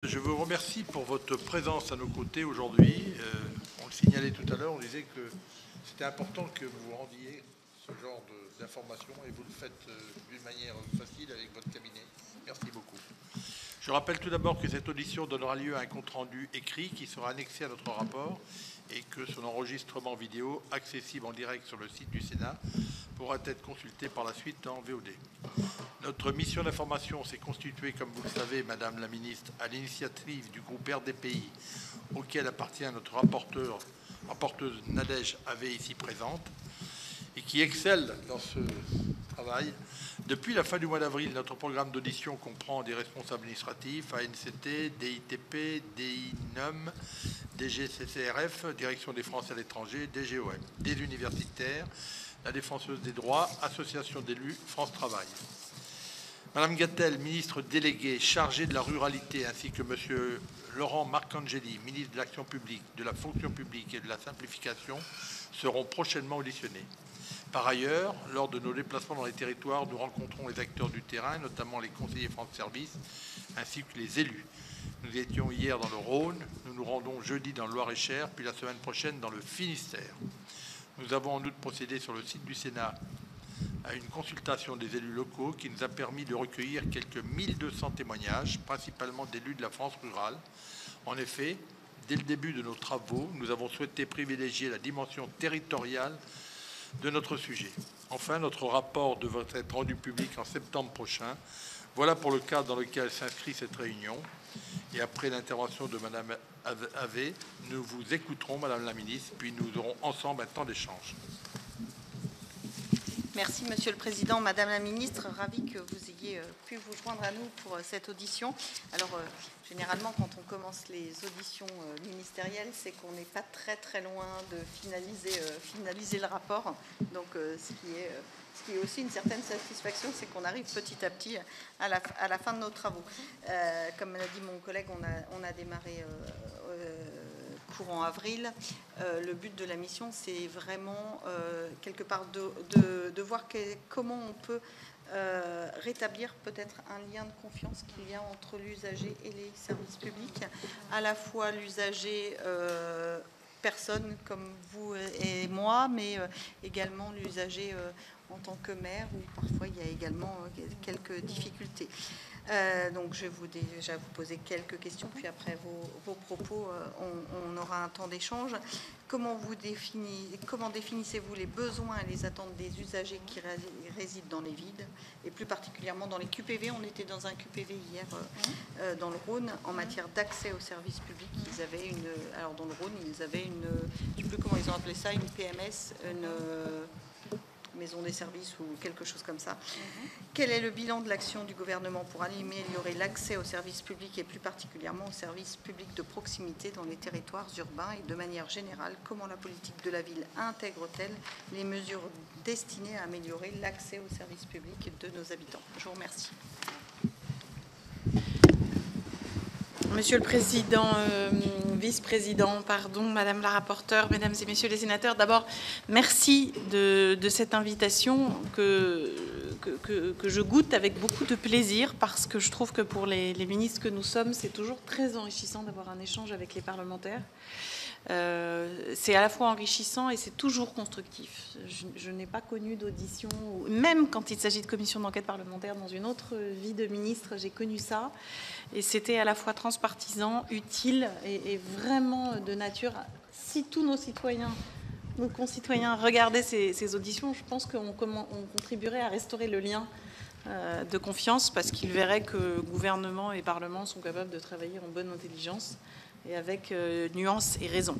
Je vous remercie pour votre présence à nos côtés aujourd'hui. On le signalait tout à l'heure, on disait que c'était important que vous rendiez ce genre d'informations et vous le faites d'une manière facile avec votre cabinet. Merci beaucoup. Je rappelle tout d'abord que cette audition donnera lieu à un compte-rendu écrit qui sera annexé à notre rapport et que son enregistrement vidéo, accessible en direct sur le site du Sénat, pourra être consulté par la suite en VOD. Notre mission d'information s'est constituée, comme vous le savez, Madame la Ministre, à l'initiative du groupe RDPI, auquel appartient notre rapporteuse Nadège Havet, ici présente, et qui excelle dans ce travail. Depuis la fin du mois d'avril, notre programme d'audition comprend des responsables administratifs, ANCT, DITP, DINUM, DGCCRF, Direction des Français à l'étranger, DGOM, des universitaires, la Défenseuse des droits, Association d'élus, France Travail. Madame Gatel, ministre déléguée chargée de la ruralité, ainsi que Monsieur Laurent Marcangeli, ministre de l'Action publique, de la fonction publique et de la simplification, seront prochainement auditionnés. Par ailleurs, lors de nos déplacements dans les territoires, nous rencontrons les acteurs du terrain, notamment les conseillers France Service, ainsi que les élus. Nous étions hier dans le Rhône, nous nous rendons jeudi dans le Loir-et-Cher, puis la semaine prochaine dans le Finistère. Nous avons en outre procédé sur le site du Sénat à une consultation des élus locaux qui nous a permis de recueillir quelques 1200 témoignages, principalement d'élus de la France rurale. En effet, dès le début de nos travaux, nous avons souhaité privilégier la dimension territoriale de notre sujet. Enfin, notre rapport devrait être rendu public en septembre prochain. Voilà pour le cadre dans lequel s'inscrit cette réunion. Et après l'intervention de Madame Havet, nous vous écouterons, Madame la Ministre, puis nous aurons ensemble un temps d'échange. Merci, Monsieur le Président. Madame la Ministre, ravie que vous ayez pu vous joindre à nous pour cette audition. Alors, généralement, quand on commence les auditions ministérielles, c'est qu'on n'est pas très loin de finaliser le rapport. Donc, ce qui est aussi une certaine satisfaction, c'est qu'on arrive petit à petit à la fin de nos travaux. Comme l'a dit mon collègue, on a démarré courant avril. Le but de la mission, c'est vraiment quelque part de voir comment on peut rétablir peut-être un lien de confiance qu'il y a entre l'usager et les services publics, à la fois l'usager personne comme vous et moi, mais également l'usager en tant que maire, où parfois il y a également quelques difficultés. Donc je vais déjà vous poser quelques questions, puis après vos propos, on aura un temps d'échange. Comment définissez-vous les besoins et les attentes des usagers qui résident dans les villes, et plus particulièrement dans les QPV? On était dans un QPV hier dans le Rhône en matière d'accès aux services publics. Ils avaient alors dans le Rhône, ils avaient je ne sais plus comment ils ont appelé ça, une PMS, une maison des services ou quelque chose comme ça. Quel est le bilan de l'action du gouvernement pour améliorer l'accès aux services publics et plus particulièrement aux services publics de proximité dans les territoires urbains, et de manière générale, comment la politique de la ville intègre-t-elle les mesures destinées à améliorer l'accès aux services publics de nos habitants? Je vous remercie. Monsieur le Président, vice-président, pardon, Madame la rapporteure, Mesdames et Messieurs les sénateurs, d'abord, merci de cette invitation que je goûte avec beaucoup de plaisir, parce que je trouve que pour les ministres que nous sommes, c'est toujours très enrichissant d'avoir un échange avec les parlementaires. C'est à la fois enrichissant et c'est toujours constructif. Je n'ai pas connu d'audition, même quand il s'agit de commission d'enquête parlementaire dans une autre vie de ministre, j'ai connu ça. Et c'était à la fois transpartisan, utile et vraiment de nature. Si tous nos concitoyens regardaient ces auditions, je pense qu'on contribuerait à restaurer le lien de confiance, parce qu'ils verraient que gouvernement et Parlement sont capables de travailler en bonne intelligence et avec nuance et raison.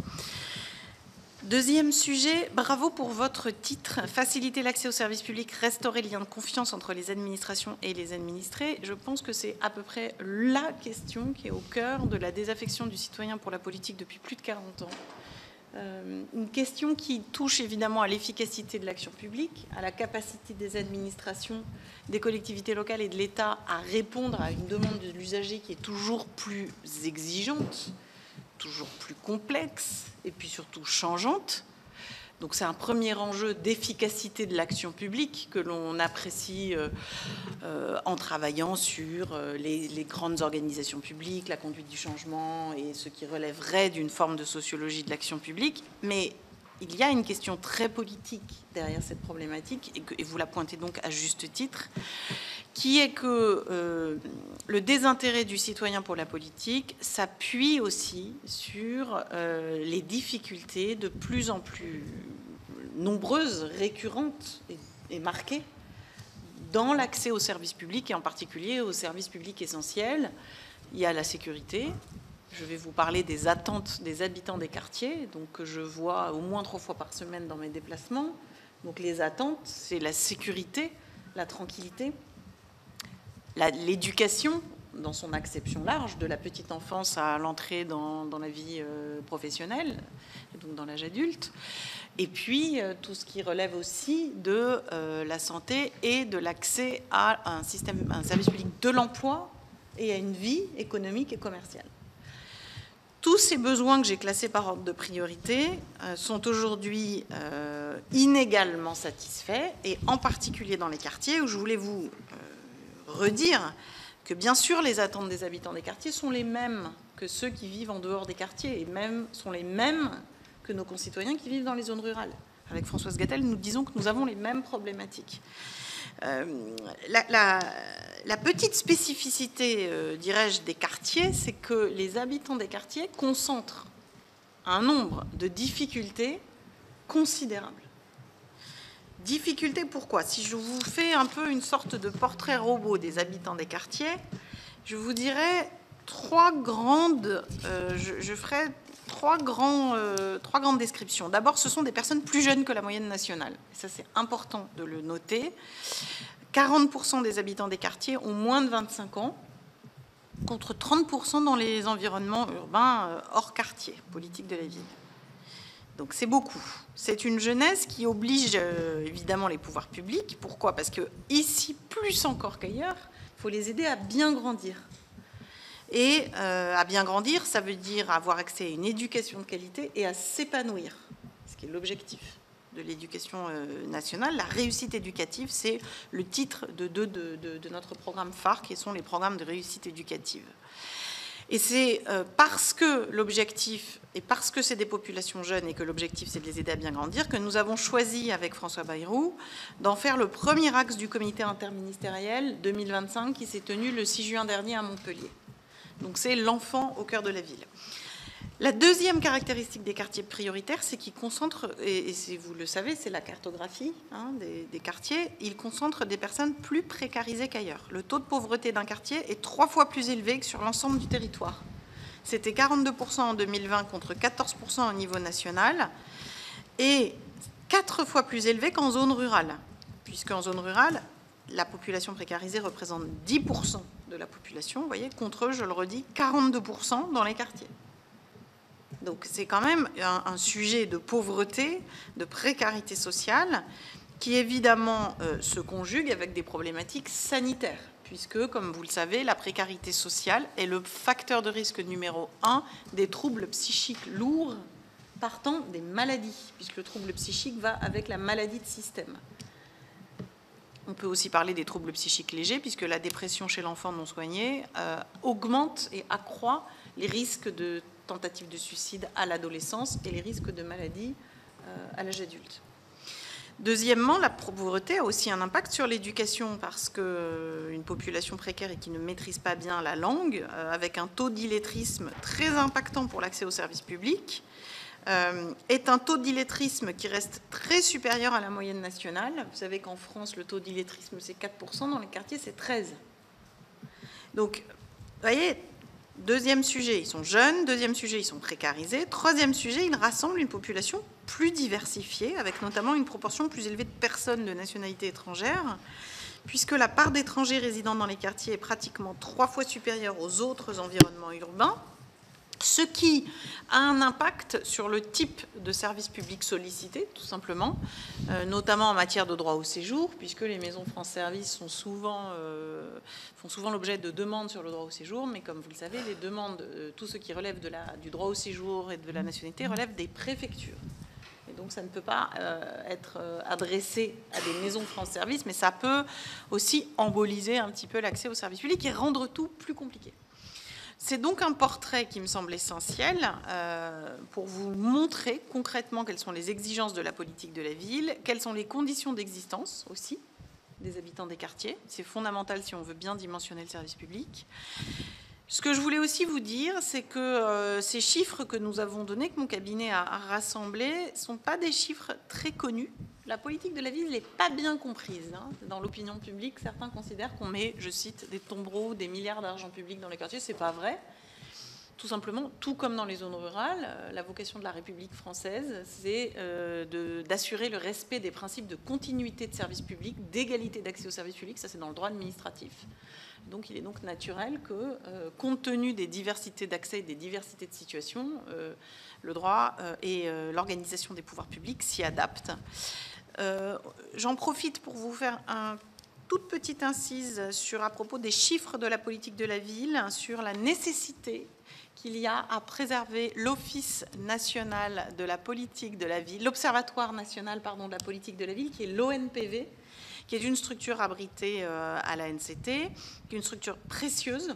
Deuxième sujet, bravo pour votre titre, faciliter l'accès aux services publics, restaurer le lien de confiance entre les administrations et les administrés. Je pense que c'est à peu près la question qui est au cœur de la désaffection du citoyen pour la politique depuis plus de 40 ans. Une question qui touche évidemment à l'efficacité de l'action publique, à la capacité des administrations, des collectivités locales et de l'État à répondre à une demande de l'usager qui est toujours plus exigeante, toujours plus complexe et puis surtout changeante. Donc c'est un premier enjeu d'efficacité de l'action publique que l'on apprécie en travaillant sur les grandes organisations publiques, la conduite du changement et ce qui relèverait d'une forme de sociologie de l'action publique. Mais il y a une question très politique derrière cette problématique, et vous la pointez donc à juste titre, qui est que le désintérêt du citoyen pour la politique s'appuie aussi sur les difficultés de plus en plus nombreuses, récurrentes et marquées dans l'accès aux services publics, et en particulier aux services publics essentiels. Il y a la sécurité. Je vais vous parler des attentes des habitants des quartiers, donc que je vois au moins 3 fois par semaine dans mes déplacements. Donc les attentes, c'est la sécurité, la tranquillité, l'éducation dans son acception large, de la petite enfance à l'entrée dans la vie professionnelle, et donc dans l'âge adulte, et puis tout ce qui relève aussi de la santé et de l'accès à un service public de l'emploi et à une vie économique et commerciale. Tous ces besoins que j'ai classés par ordre de priorité sont aujourd'hui inégalement satisfaits, et en particulier dans les quartiers, où je voulais vous redire que bien sûr les attentes des habitants des quartiers sont les mêmes que ceux qui vivent en dehors des quartiers, et même sont les mêmes que nos concitoyens qui vivent dans les zones rurales. Avec Françoise Gatel, nous disons que nous avons les mêmes problématiques. La petite spécificité, dirais-je, des quartiers, c'est que les habitants des quartiers concentrent un nombre de difficultés considérables. Difficultés, pourquoi? Si je vous fais un peu une sorte de portrait robot des habitants des quartiers, je vous dirais je ferai trois grandes descriptions. D'abord, ce sont des personnes plus jeunes que la moyenne nationale. Et ça, c'est important de le noter. 40% des habitants des quartiers ont moins de 25 ans, contre 30% dans les environnements urbains hors quartier, politique de la ville. Donc c'est beaucoup. C'est une jeunesse qui oblige évidemment les pouvoirs publics. Pourquoi? Parce que ici, plus encore qu'ailleurs, il faut les aider à bien grandir. Et à bien grandir, ça veut dire avoir accès à une éducation de qualité et à s'épanouir, ce qui est l'objectif de l'éducation nationale. La réussite éducative, c'est le titre de notre programme phare, qui sont les programmes de réussite éducative. Et c'est parce que l'objectif, et parce que c'est des populations jeunes et que l'objectif c'est de les aider à bien grandir, que nous avons choisi avec François Bayrou d'en faire le premier axe du comité interministériel 2025 qui s'est tenu le 6 juin dernier à Montpellier. Donc c'est l'enfant au cœur de la ville. La deuxième caractéristique des quartiers prioritaires, c'est qu'ils concentrent, et vous le savez, c'est la cartographie des quartiers, ils concentrent des personnes plus précarisées qu'ailleurs. Le taux de pauvreté d'un quartier est 3 fois plus élevé que sur l'ensemble du territoire. C'était 42% en 2020 contre 14% au niveau national, et 4 fois plus élevé qu'en zone rurale, puisqu'en zone rurale, la population précarisée représente 10% de la population, vous voyez, contre, je le redis, 42% dans les quartiers. Donc c'est quand même un sujet de pauvreté, de précarité sociale, qui évidemment se conjugue avec des problématiques sanitaires, puisque, comme vous le savez, la précarité sociale est le facteur de risque numéro 1 des troubles psychiques lourds partant des maladies, puisque le trouble psychique va avec la maladie de système. On peut aussi parler des troubles psychiques légers, puisque la dépression chez l'enfant non soigné augmente et accroît les risques de tentatives de suicide à l'adolescence et les risques de maladie à l'âge adulte. Deuxièmement, la pauvreté a aussi un impact sur l'éducation, parce qu'une population précaire et qui ne maîtrise pas bien la langue, avec un taux d'illettrisme très impactant pour l'accès aux services publics, est un taux d'illettrisme qui reste très supérieur à la moyenne nationale. Vous savez qu'en France, le taux d'illettrisme, c'est 4%, dans les quartiers, c'est 13%. Donc, vous voyez, deuxième sujet, ils sont jeunes. Deuxième sujet, ils sont précarisés. Troisième sujet, ils rassemblent une population plus diversifiée, avec notamment une proportion plus élevée de personnes de nationalité étrangère, puisque la part d'étrangers résidant dans les quartiers est pratiquement 3 fois supérieure aux autres environnements urbains, ce qui a un impact sur le type de service public sollicité, tout simplement, notamment en matière de droit au séjour, puisque les maisons France Service font souvent l'objet de demandes sur le droit au séjour, mais comme vous le savez, les demandes, tout ce qui relève du droit au séjour et de la nationalité, relève des préfectures. Et donc, ça ne peut pas être adressé à des maisons France Service, mais ça peut aussi emboliser un petit peu l'accès aux services publics et rendre tout plus compliqué. C'est donc un portrait qui me semble essentiel pour vous montrer concrètement quelles sont les exigences de la politique de la ville, quelles sont les conditions d'existence aussi des habitants des quartiers. C'est fondamental si on veut bien dimensionner le service public. Ce que je voulais aussi vous dire, c'est que ces chiffres que nous avons donnés, que mon cabinet a rassemblés, ne sont pas des chiffres très connus. La politique de la ville n'est pas bien comprise. Dans l'opinion publique, certains considèrent qu'on met, je cite, des tombereaux, des milliards d'argent public dans les quartiers. Ce n'est pas vrai. Tout simplement, tout comme dans les zones rurales, la vocation de la République française, c'est d'assurer le respect des principes de continuité de service public, d'égalité d'accès au service public. Ça, c'est dans le droit administratif. Donc, il est donc naturel que, compte tenu des diversités d'accès et des diversités de situations, le droit et l'organisation des pouvoirs publics s'y adaptent. J'en profite pour vous faire une toute petite incise à propos des chiffres de la politique de la ville, sur la nécessité qu'il y a à préserver l'Office national de la politique de la ville, l'Observatoire national de la politique de la ville, qui est l'ONPV, qui est une structure abritée à la NCT, qui est une structure précieuse,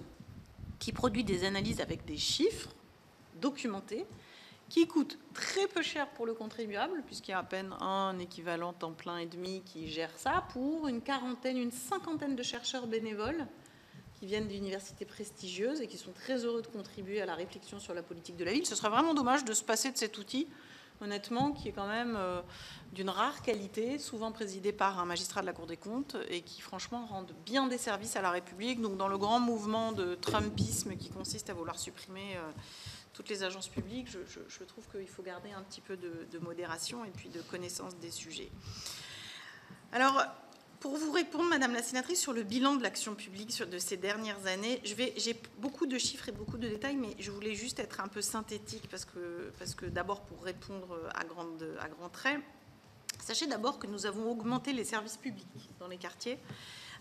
qui produit des analyses avec des chiffres documentés, qui coûte très peu cher pour le contribuable, puisqu'il y a à peine un équivalent temps plein et demi qui gère ça, pour une cinquantaine de chercheurs bénévoles qui viennent d'universités prestigieuses et qui sont très heureux de contribuer à la réflexion sur la politique de la ville. Ce serait vraiment dommage de se passer de cet outil, honnêtement, qui est quand même d'une rare qualité, souvent présidé par un magistrat de la Cour des comptes, et qui, franchement, rendent bien des services à la République. Donc, dans le grand mouvement de Trumpisme qui consiste à vouloir supprimer toutes les agences publiques, je trouve qu'il faut garder un petit peu de modération et puis de connaissance des sujets. Alors, pour vous répondre, Madame la sénatrice, sur le bilan de l'action publique de ces dernières années, j'ai beaucoup de chiffres et beaucoup de détails, mais je voulais juste être un peu synthétique parce que d'abord, pour répondre à grands traits, sachez d'abord que nous avons augmenté les services publics dans les quartiers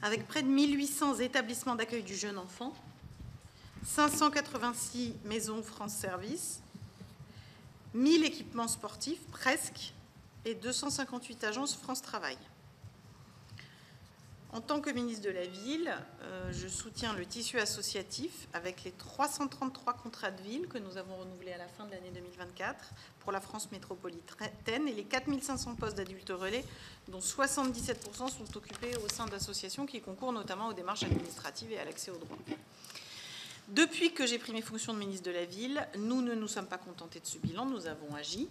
avec près de 1800 établissements d'accueil du jeune enfant, 586 maisons France Service, 1000 équipements sportifs, presque, et 258 agences France Travail. En tant que ministre de la Ville, je soutiens le tissu associatif avec les 333 contrats de ville que nous avons renouvelés à la fin de l'année 2024 pour la France métropolitaine et les 4500 postes d'adultes relais, dont 77% sont occupés au sein d'associations qui concourent notamment aux démarches administratives et à l'accès aux droits. Depuis que j'ai pris mes fonctions de ministre de la Ville, nous ne nous sommes pas contentés de ce bilan, nous avons agi.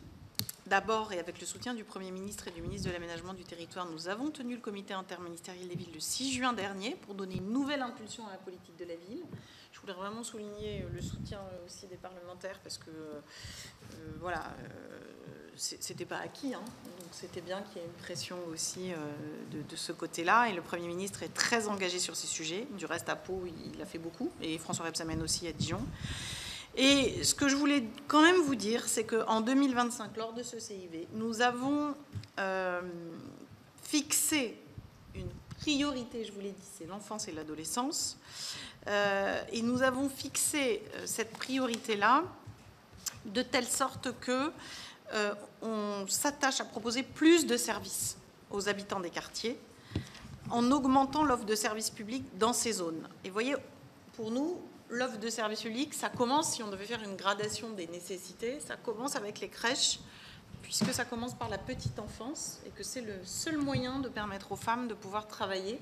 D'abord, et avec le soutien du Premier ministre et du ministre de l'Aménagement du Territoire, nous avons tenu le comité interministériel des villes le 6 juin dernier pour donner une nouvelle impulsion à la politique de la ville. Je voulais vraiment souligner le soutien aussi des parlementaires parce que, voilà, c'était pas acquis, hein, donc c'était bien qu'il y ait une pression aussi de ce côté-là. Et le Premier ministre est très engagé sur ces sujets. Du reste, à Pau, il a fait beaucoup, et François Rebsamen aussi à Dijon. Et ce que je voulais quand même vous dire, c'est qu'en 2025, lors de ce CIV, nous avons fixé une priorité, je vous l'ai dit, c'est l'enfance et l'adolescence. Et nous avons fixé cette priorité-là de telle sorte qu'on s'attache à proposer plus de services aux habitants des quartiers en augmentant l'offre de services publics dans ces zones. Et vous voyez, pour nous, l'offre de services publics, ça commence, si on devait faire une gradation des nécessités, ça commence avec les crèches, puisque ça commence par la petite enfance et que c'est le seul moyen de permettre aux femmes de pouvoir travailler,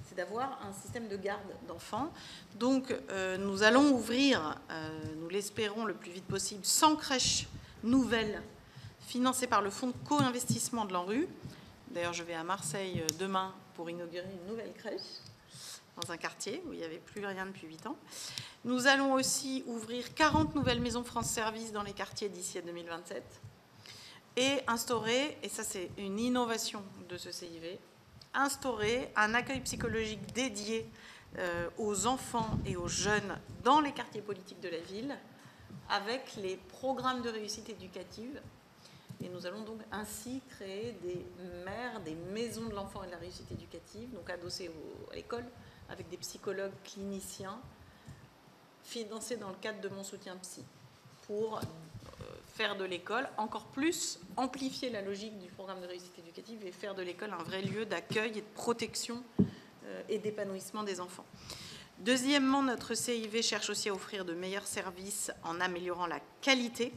c'est d'avoir un système de garde d'enfants. Donc, nous allons ouvrir, nous l'espérons le plus vite possible, 100 crèches nouvelles financées par le fonds de co-investissement de l'ANRU. D'ailleurs, je vais à Marseille demain pour inaugurer une nouvelle crèche dans un quartier où il n'y avait plus rien depuis 8 ans. Nous allons aussi ouvrir 40 nouvelles maisons France Service dans les quartiers d'ici à 2027 et instaurer, et ça c'est une innovation de ce CIV, instaurer un accueil psychologique dédié aux enfants et aux jeunes dans les quartiers politiques de la ville avec les programmes de réussite éducative. Et nous allons donc ainsi créer des mères, des maisons de l'enfant et de la réussite éducative, donc adossées à l'école, avec des psychologues cliniciens financés dans le cadre de mon soutien psy, pour faire de l'école encore plus, amplifier la logique du programme de réussite éducative et faire de l'école un vrai lieu d'accueil et de protection et d'épanouissement des enfants. Deuxièmement, notre CIV cherche aussi à offrir de meilleurs services en améliorant la qualité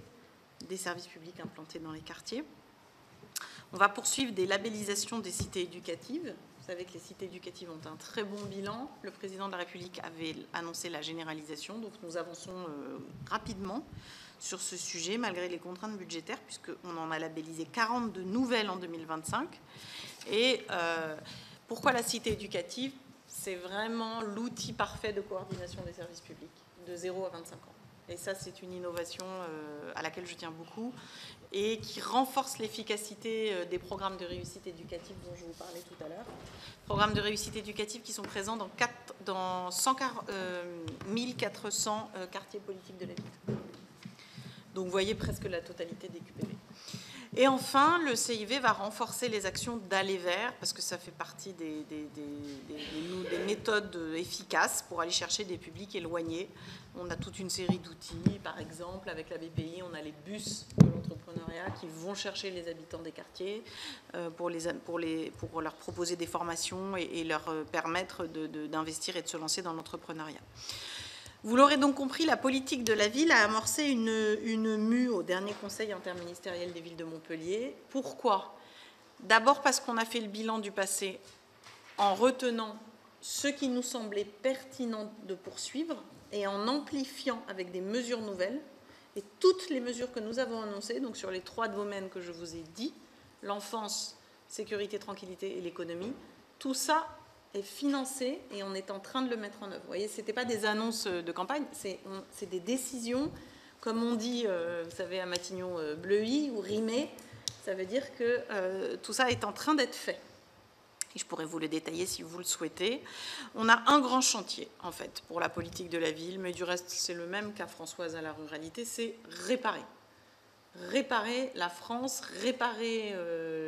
des services publics implantés dans les quartiers. On va poursuivre des labellisations des cités éducatives. Vous savez que les cités éducatives ont un très bon bilan. Le président de la République avait annoncé la généralisation, donc nous avançons rapidement sur ce sujet, malgré les contraintes budgétaires, puisqu'on en a labellisé 40 de nouvelles en 2025. Et pourquoi la cité éducative? C'est vraiment l'outil parfait de coordination des services publics, de 0 à 25 ans. Et ça, c'est une innovation à laquelle je tiens beaucoup et qui renforce l'efficacité des programmes de réussite éducative dont je vous parlais tout à l'heure. Programmes de réussite éducative qui sont présents dans 1400 quartiers politiques de la ville. Donc, vous voyez presque la totalité des QPV. Et enfin, le CIV va renforcer les actions d'aller vers, parce que ça fait partie des méthodes efficaces pour aller chercher des publics éloignés. On a toute une série d'outils, par exemple, avec la BPI, on a les bus de l'entrepreneuriat qui vont chercher les habitants des quartiers pour leur proposer des formations et leur permettre d'investir et de se lancer dans l'entrepreneuriat. Vous l'aurez donc compris, la politique de la ville a amorcé une mue au dernier conseil interministériel des villes de Montpellier. Pourquoi? D'abord parce qu'on a fait le bilan du passé en retenant ce qui nous semblait pertinent de poursuivre et en amplifiant avec des mesures nouvelles. Et toutes les mesures que nous avons annoncées, donc sur les 3 domaines que je vous ai dit, l'enfance, sécurité, tranquillité et l'économie, tout ça est financé et on est en train de le mettre en œuvre. Vous voyez, ce n'était pas des annonces de campagne, c'est des décisions, comme on dit, vous savez, à Matignon, bleuies ou rimées. Ça veut dire que tout ça est en train d'être fait. Et je pourrais vous le détailler si vous le souhaitez. On a un grand chantier, en fait, pour la politique de la ville, mais du reste, c'est le même qu'à Françoise à la ruralité, c'est réparer. Réparer la France, réparer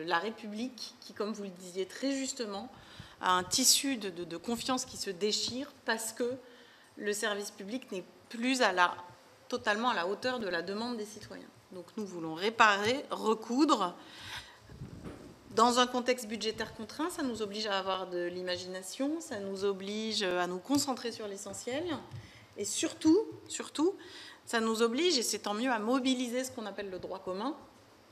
la République, qui, comme vous le disiez très justement, a un tissu de confiance qui se déchire parce que le service public n'est plus totalement à la hauteur de la demande des citoyens. Donc nous voulons réparer, recoudre. Dans un contexte budgétaire contraint, ça nous oblige à avoir de l'imagination, ça nous oblige à nous concentrer sur l'essentiel et surtout, ça nous oblige, et c'est tant mieux, à mobiliser ce qu'on appelle le droit commun.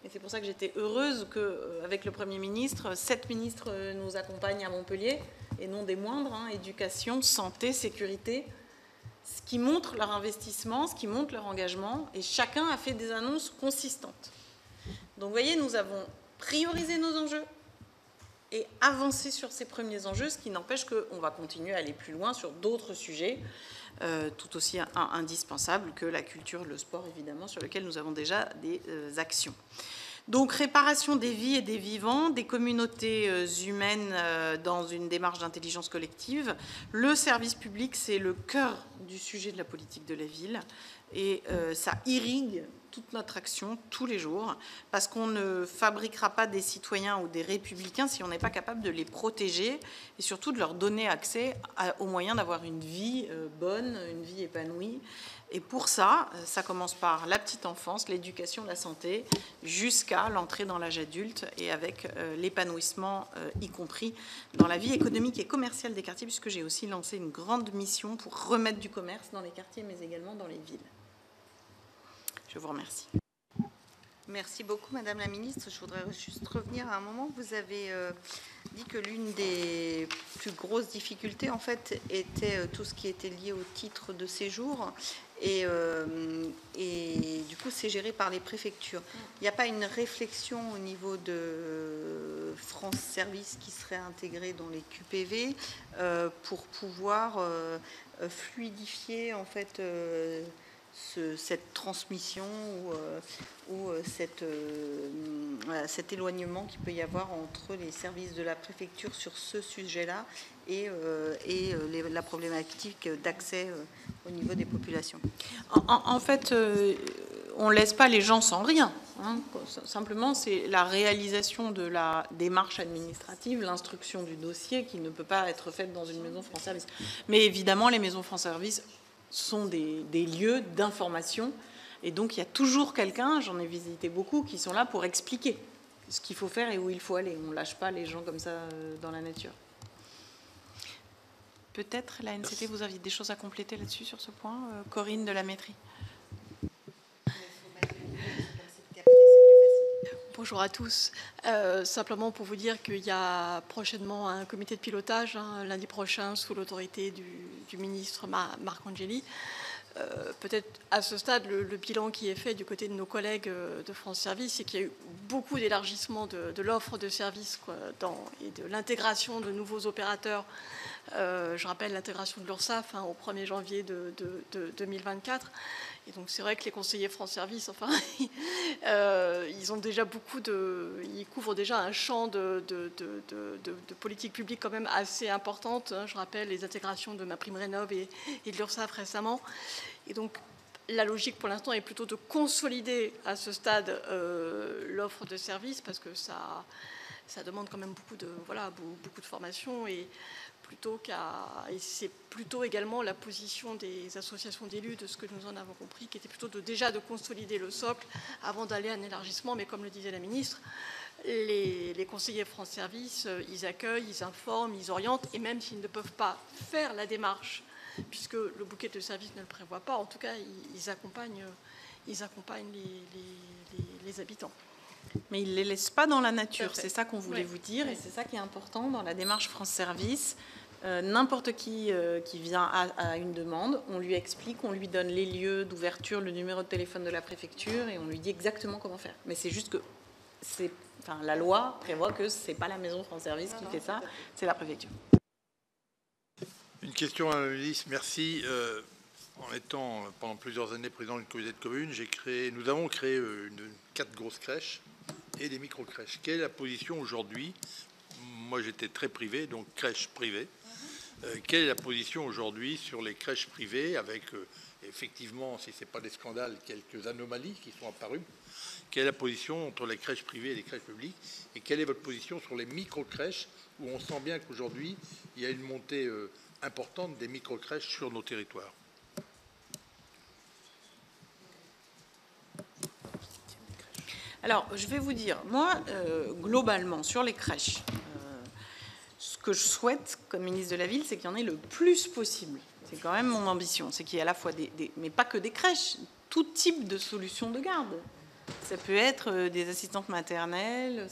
Et c'est pour ça que j'étais heureuse qu'avec le Premier ministre, 7 ministres nous accompagnent à Montpellier, et non des moindres, éducation, santé, sécurité, ce qui montre leur investissement, ce qui montre leur engagement, et chacun a fait des annonces consistantes. Donc vous voyez, nous avons priorisé nos enjeux et avancé sur ces premiers enjeux, ce qui n'empêche qu'on va continuer à aller plus loin sur d'autres sujets, tout aussi indispensables que la culture, le sport, évidemment, sur lesquels nous avons déjà des actions. Donc, réparation des vies et des vivants, des communautés humaines dans une démarche d'intelligence collective. Le service public, c'est le cœur du sujet de la politique de la ville et ça irrigue toute notre action tous les jours, parce qu'on ne fabriquera pas des citoyens ou des républicains si on n'est pas capable de les protéger et surtout de leur donner accès aux moyens d'avoir une vie bonne, une vie épanouie. Et pour ça, ça commence par la petite enfance, l'éducation, la santé, jusqu'à l'entrée dans l'âge adulte et avec l'épanouissement, y compris dans la vie économique et commerciale des quartiers, puisque j'ai aussi lancé une grande mission pour remettre du commerce dans les quartiers, mais également dans les villes. Je vous remercie. Merci beaucoup, Madame la Ministre. Je voudrais juste revenir à un moment. Vous avez dit que l'une des plus grosses difficultés, en fait, était tout ce qui était lié au titre de séjour. Et du coup, c'est géré par les préfectures. Il n'y a pas une réflexion au niveau de France Service qui serait intégrée dans les QPV pour pouvoir fluidifier, en fait, cette transmission ou cet éloignement qu'il peut y avoir entre les services de la préfecture sur ce sujet-là et la problématique d'accès au niveau des populations. En fait, on ne laisse pas les gens sans rien. Simplement, c'est la réalisation de la démarche administrative, l'instruction du dossier qui ne peut pas être faite dans une maison France Service. Mais évidemment, les maisons France Service sont des lieux d'information Et donc, il y a toujours quelqu'un, j'en ai visité beaucoup, qui sont là pour expliquer ce qu'il faut faire et où il faut aller. On ne lâche pas les gens comme ça dans la nature. Peut-être la NCT, vous aviez des choses à compléter là-dessus, sur ce point, Corinne de la Métrie. Bonjour à tous. Simplement pour vous dire qu'il y a prochainement un comité de pilotage, lundi prochain, sous l'autorité du ministre Marc Angeli. Peut-être à ce stade, le bilan qui est fait du côté de nos collègues de France Service, c'est qu'il y a eu beaucoup d'élargissement de l'offre de services et de l'intégration de nouveaux opérateurs. Je rappelle l'intégration de l'URSSAF au 1er janvier de 2024. Et donc c'est vrai que les conseillers France Service, enfin, ils ont déjà ils couvrent déjà un champ de politique publique quand même assez importante. Je rappelle les intégrations de MaPrimeRénov' et de l'URSSAF récemment. Et donc la logique pour l'instant est plutôt de consolider à ce stade l'offre de services, parce que ça demande quand même beaucoup de formation, et c'est plutôt également la position des associations d'élus, de ce que nous en avons compris, qui était plutôt déjà de consolider le socle avant d'aller à un élargissement. Mais comme le disait la ministre, les conseillers France Service, ils accueillent, ils informent, ils orientent, et même s'ils ne peuvent pas faire la démarche, puisque le bouquet de services ne le prévoit pas, en tout cas, ils accompagnent les habitants. Mais ils ne les laissent pas dans la nature, c'est ça qu'on voulait Oui. vous dire, Oui. et c'est ça qui est important dans la démarche France Service. N'importe qui vient à une demande, on lui explique, on lui donne les lieux d'ouverture, le numéro de téléphone de la préfecture, et on lui dit exactement comment faire. Mais c'est juste que la loi prévoit que ce n'est pas la maison France Service qui fait ça, c'est la préfecture. Une question à la ministre, merci. En étant pendant plusieurs années président d'une communauté de communes, nous avons créé 4 grosses crèches et des micro-crèches. Quelle est la position aujourd'hui? Moi, j'étais très privé, donc crèche privée. Quelle est la position aujourd'hui sur les crèches privées, avec effectivement, si ce n'est pas des scandales, quelques anomalies qui sont apparues? Quelle est la position entre les crèches privées et les crèches publiques? Et quelle est votre position sur les micro-crèches, où on sent bien qu'aujourd'hui, il y a une montée importante des micro-crèches sur nos territoires? Alors, je vais vous dire, moi, globalement, sur les crèches, ce que je souhaite comme ministre de la Ville, c'est qu'il y en ait le plus possible. C'est quand même mon ambition. C'est qu'il y ait à la fois mais pas que des crèches, tout type de solutions de garde. Ça peut être des assistantes maternelles.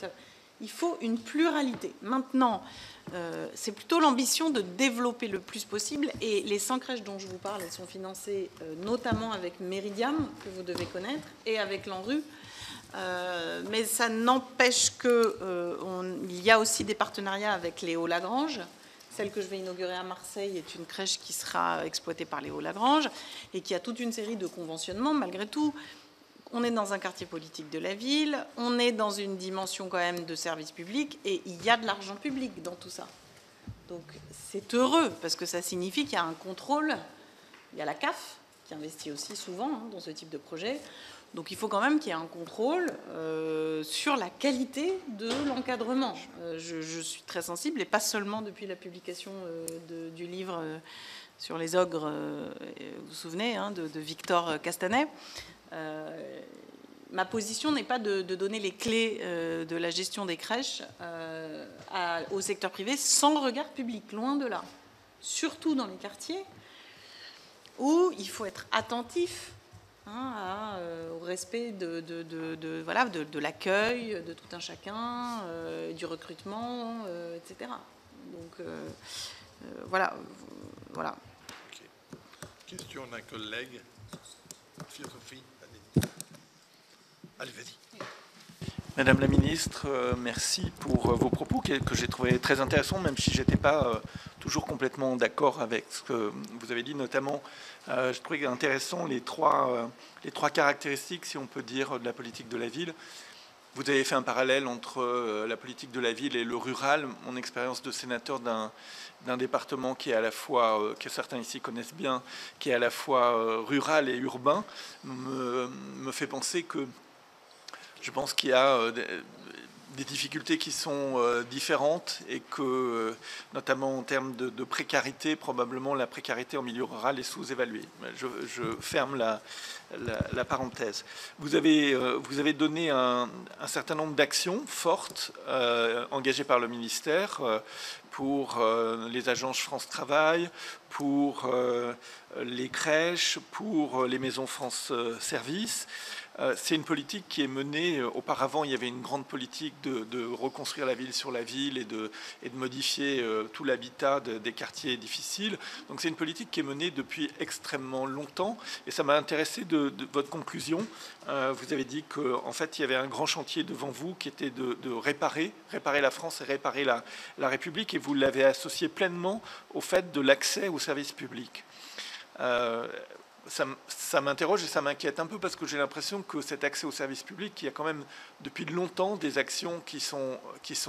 Il faut une pluralité. Maintenant, c'est plutôt l'ambition de développer le plus possible. Et les 100 crèches dont je vous parle, elles sont financées notamment avec Méridiam, que vous devez connaître, et avec l'ANRU. Mais ça n'empêche qu'il y a aussi des partenariats avec les Hauts-Lagrange. Celle que je vais inaugurer à Marseille est une crèche qui sera exploitée par les Hauts-Lagrange et qui a toute une série de conventionnements. Malgré tout, on est dans un quartier politique de la ville, on est dans une dimension quand même de service public, et il y a de l'argent public dans tout ça. Donc c'est heureux, parce que ça signifie qu'il y a un contrôle. Il y a la CAF qui investit aussi souvent dans ce type de projet. Donc il faut quand même qu'il y ait un contrôle sur la qualité de l'encadrement. Je suis très sensible, et pas seulement depuis la publication du livre sur les ogres, vous vous souvenez, de Victor Castanet. Ma position n'est pas de donner les clés de la gestion des crèches au secteur privé sans regard public, loin de là. Surtout dans les quartiers où il faut être attentif au respect de l'accueil de tout un chacun, du recrutement, etc. Donc voilà. Okay. Question d'un collègue. Philosophie. Allez, vas-y. Madame la ministre, merci pour vos propos que j'ai trouvé très intéressants, même si je n'étais pas toujours complètement d'accord avec ce que vous avez dit. Notamment, je trouvais intéressant les trois caractéristiques, si on peut dire, de la politique de la ville. Vous avez fait un parallèle entre la politique de la ville et le rural. Mon expérience de sénateur d'un département qui est à la fois, que certains ici connaissent bien, qui est à la fois rural et urbain, me fait penser que je pense qu'il y a des difficultés qui sont différentes et que, notamment en termes de précarité, probablement la précarité en milieu rural est sous-évaluée. Je ferme la parenthèse. Vous avez donné un certain nombre d'actions fortes engagées par le ministère pour les agences France Travail, pour les crèches, pour les maisons France Service. C'est une politique qui est menée. Auparavant, il y avait une grande politique de reconstruire la ville sur la ville et de modifier tout l'habitat des quartiers difficiles. Donc c'est une politique qui est menée depuis extrêmement longtemps. Et ça m'a intéressé de votre conclusion. Vous avez dit qu'en fait, il y avait un grand chantier devant vous qui était de réparer la France et réparer la République. Et vous l'avez associé pleinement au fait de l'accès aux services publics. Ça m'interroge et ça m'inquiète un peu parce que j'ai l'impression que cet accès au service public, il y a quand même depuis longtemps des actions qui sont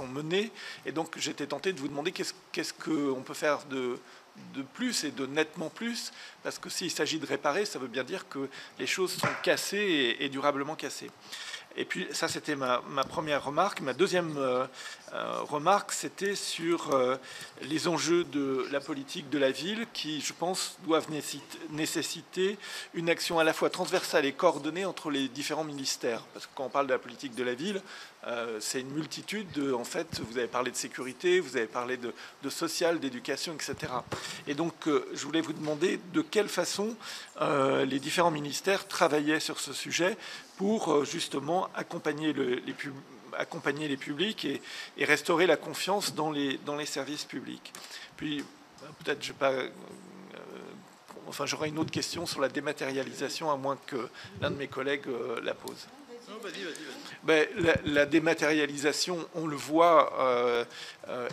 menées. Et donc j'étais tenté de vous demander qu'est-ce qu'on peut faire de plus et de nettement plus, parce que s'il s'agit de réparer, ça veut bien dire que les choses sont cassées et durablement cassées. Et puis ça, c'était ma première remarque. Ma deuxième remarque, c'était sur les enjeux de la politique de la ville qui, je pense, doivent nécessiter une action à la fois transversale et coordonnée entre les différents ministères. Parce que quand on parle de la politique de la ville, c'est une multitude en fait, vous avez parlé de sécurité, vous avez parlé de social, d'éducation, etc. Et donc, je voulais vous demander de quelle façon les différents ministères travaillaient sur ce sujet pour justement accompagner les publics et restaurer la confiance dans les services publics. Puis, peut-être, j'aurai une autre question sur la dématérialisation, à moins que l'un de mes collègues la pose. Non, vas-y. Ben, la dématérialisation, on le voit,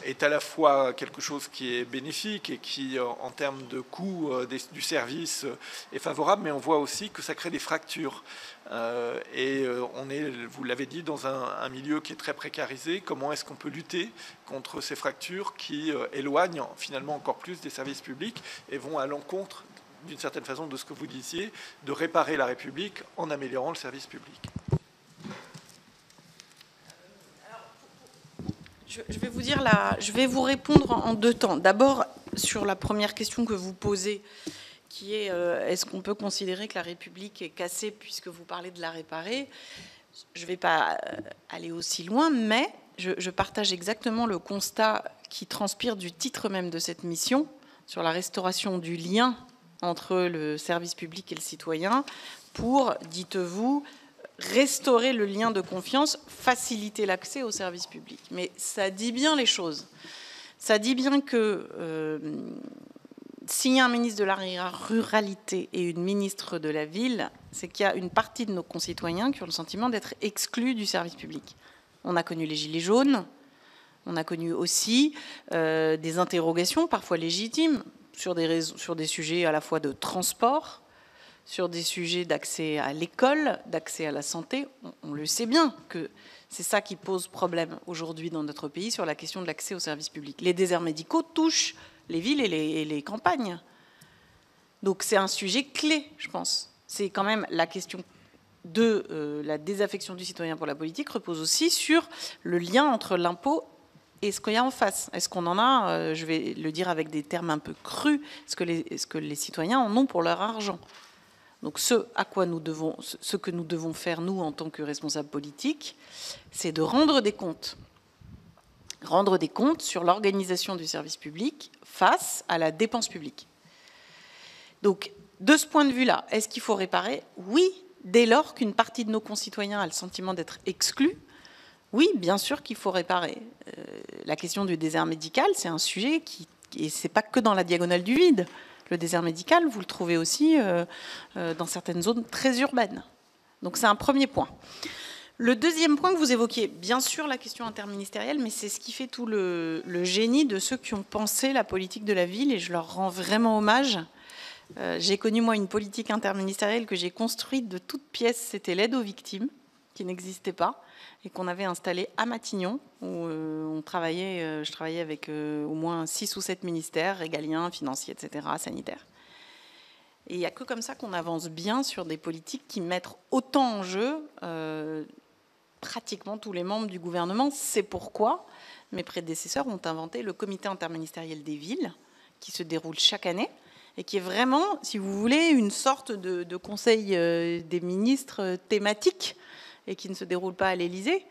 est à la fois quelque chose qui est bénéfique et qui, en termes de coût du service, est favorable, mais on voit aussi que ça crée des fractures. Et on est, vous l'avez dit, dans un milieu qui est très précarisé. Comment est-ce qu'on peut lutter contre ces fractures qui éloignent finalement encore plus des services publics et vont à l'encontre, d'une certaine façon, de ce que vous disiez, de réparer la République en améliorant le service public? Je vais vous répondre en deux temps. D'abord, sur la première question que vous posez, qui est est-ce qu'on peut considérer que la République est cassée puisque vous parlez de la réparer? Je ne vais pas aller aussi loin, mais je partage exactement le constat qui transpire du titre même de cette mission sur la restauration du lien entre le service public et le citoyen pour, dites-vous, restaurer le lien de confiance, faciliter l'accès au service public. Mais ça dit bien les choses. Ça dit bien que s'il y a un ministre de la ruralité et une ministre de la ville, c'est qu'il y a une partie de nos concitoyens qui ont le sentiment d'être exclus du service public. On a connu les gilets jaunes, on a connu aussi des interrogations, parfois légitimes, sur des sujets à la fois de transport, sur des sujets d'accès à l'école, d'accès à la santé. On le sait bien que c'est ça qui pose problème aujourd'hui dans notre pays sur la question de l'accès aux services publics. Les déserts médicaux touchent les villes et les campagnes. Donc c'est un sujet clé, je pense. C'est quand même la question de la désaffection du citoyen pour la politique repose aussi sur le lien entre l'impôt et ce qu'il y a en face. Est-ce qu'on en a, je vais le dire avec des termes un peu crus, est-ce que les citoyens en ont pour leur argent? Donc ce que nous devons faire, nous, en tant que responsables politiques, c'est de rendre des comptes. Rendre des comptes sur l'organisation du service public face à la dépense publique. Donc, de ce point de vue-là, est-ce qu'il faut réparer? Oui, dès lors qu'une partie de nos concitoyens a le sentiment d'être exclus, oui, bien sûr qu'il faut réparer. La question du désert médical, c'est un sujet et c'est pas que dans la diagonale du vide. Le désert médical, vous le trouvez aussi dans certaines zones très urbaines. Donc c'est un premier point. Le deuxième point que vous évoquiez, bien sûr la question interministérielle, mais c'est ce qui fait tout le génie de ceux qui ont pensé la politique de la ville, et je leur rends vraiment hommage. J'ai connu, moi, une politique interministérielle que j'ai construite de toutes pièces. C'était l'aide aux victimes, qui n'existait pas, et qu'on avait installée à Matignon, où je travaillais avec au moins 6 ou 7 ministères, régaliens, financiers, etc., sanitaires. Et il n'y a que comme ça qu'on avance bien sur des politiques qui mettent autant en jeu pratiquement tous les membres du gouvernement. C'est pourquoi mes prédécesseurs ont inventé le comité interministériel des villes, qui se déroule chaque année, et qui est vraiment, si vous voulez, une sorte de conseil des ministres thématique, et qui ne se déroule pas à l'Élysée.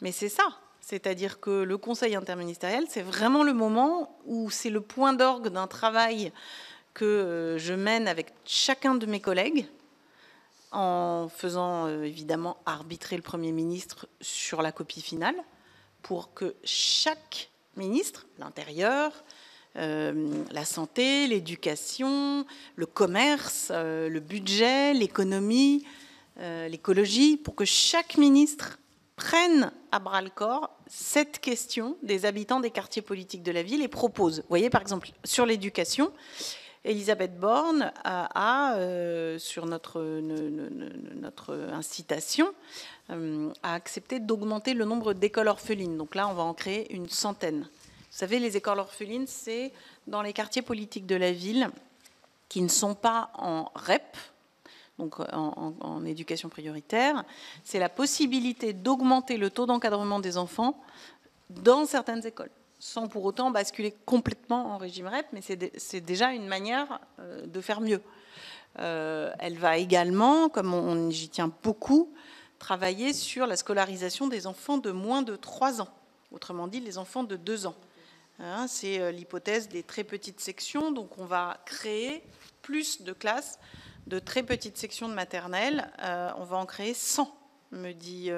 Mais c'est ça. C'est-à-dire que le conseil interministériel, c'est vraiment le moment où c'est le point d'orgue d'un travail que je mène avec chacun de mes collègues, en faisant évidemment arbitrer le Premier ministre sur la copie finale, pour que chaque ministre, l'Intérieur, la santé, l'éducation, le commerce, le budget, l'économie, l'écologie, pour que chaque ministre prenne à bras-le-corps cette question des habitants des quartiers politiques de la ville et propose. Vous voyez, par exemple, sur l'éducation, Elisabeth Borne sur notre incitation, a accepté d'augmenter le nombre d'écoles orphelines. Donc là, on va en créer une centaine. Vous savez, les écoles orphelines, c'est dans les quartiers politiques de la ville qui ne sont pas en REP, donc en éducation prioritaire. C'est la possibilité d'augmenter le taux d'encadrement des enfants dans certaines écoles, sans pour autant basculer complètement en régime REP, mais c'est déjà une manière de faire mieux. Elle va également, comme j'y tiens beaucoup, travailler sur la scolarisation des enfants de moins de 3 ans, autrement dit les enfants de 2 ans. C'est l'hypothèse des très petites sections, donc on va créer plus de classes de très petites sections de maternelle. On va en créer 100, me dit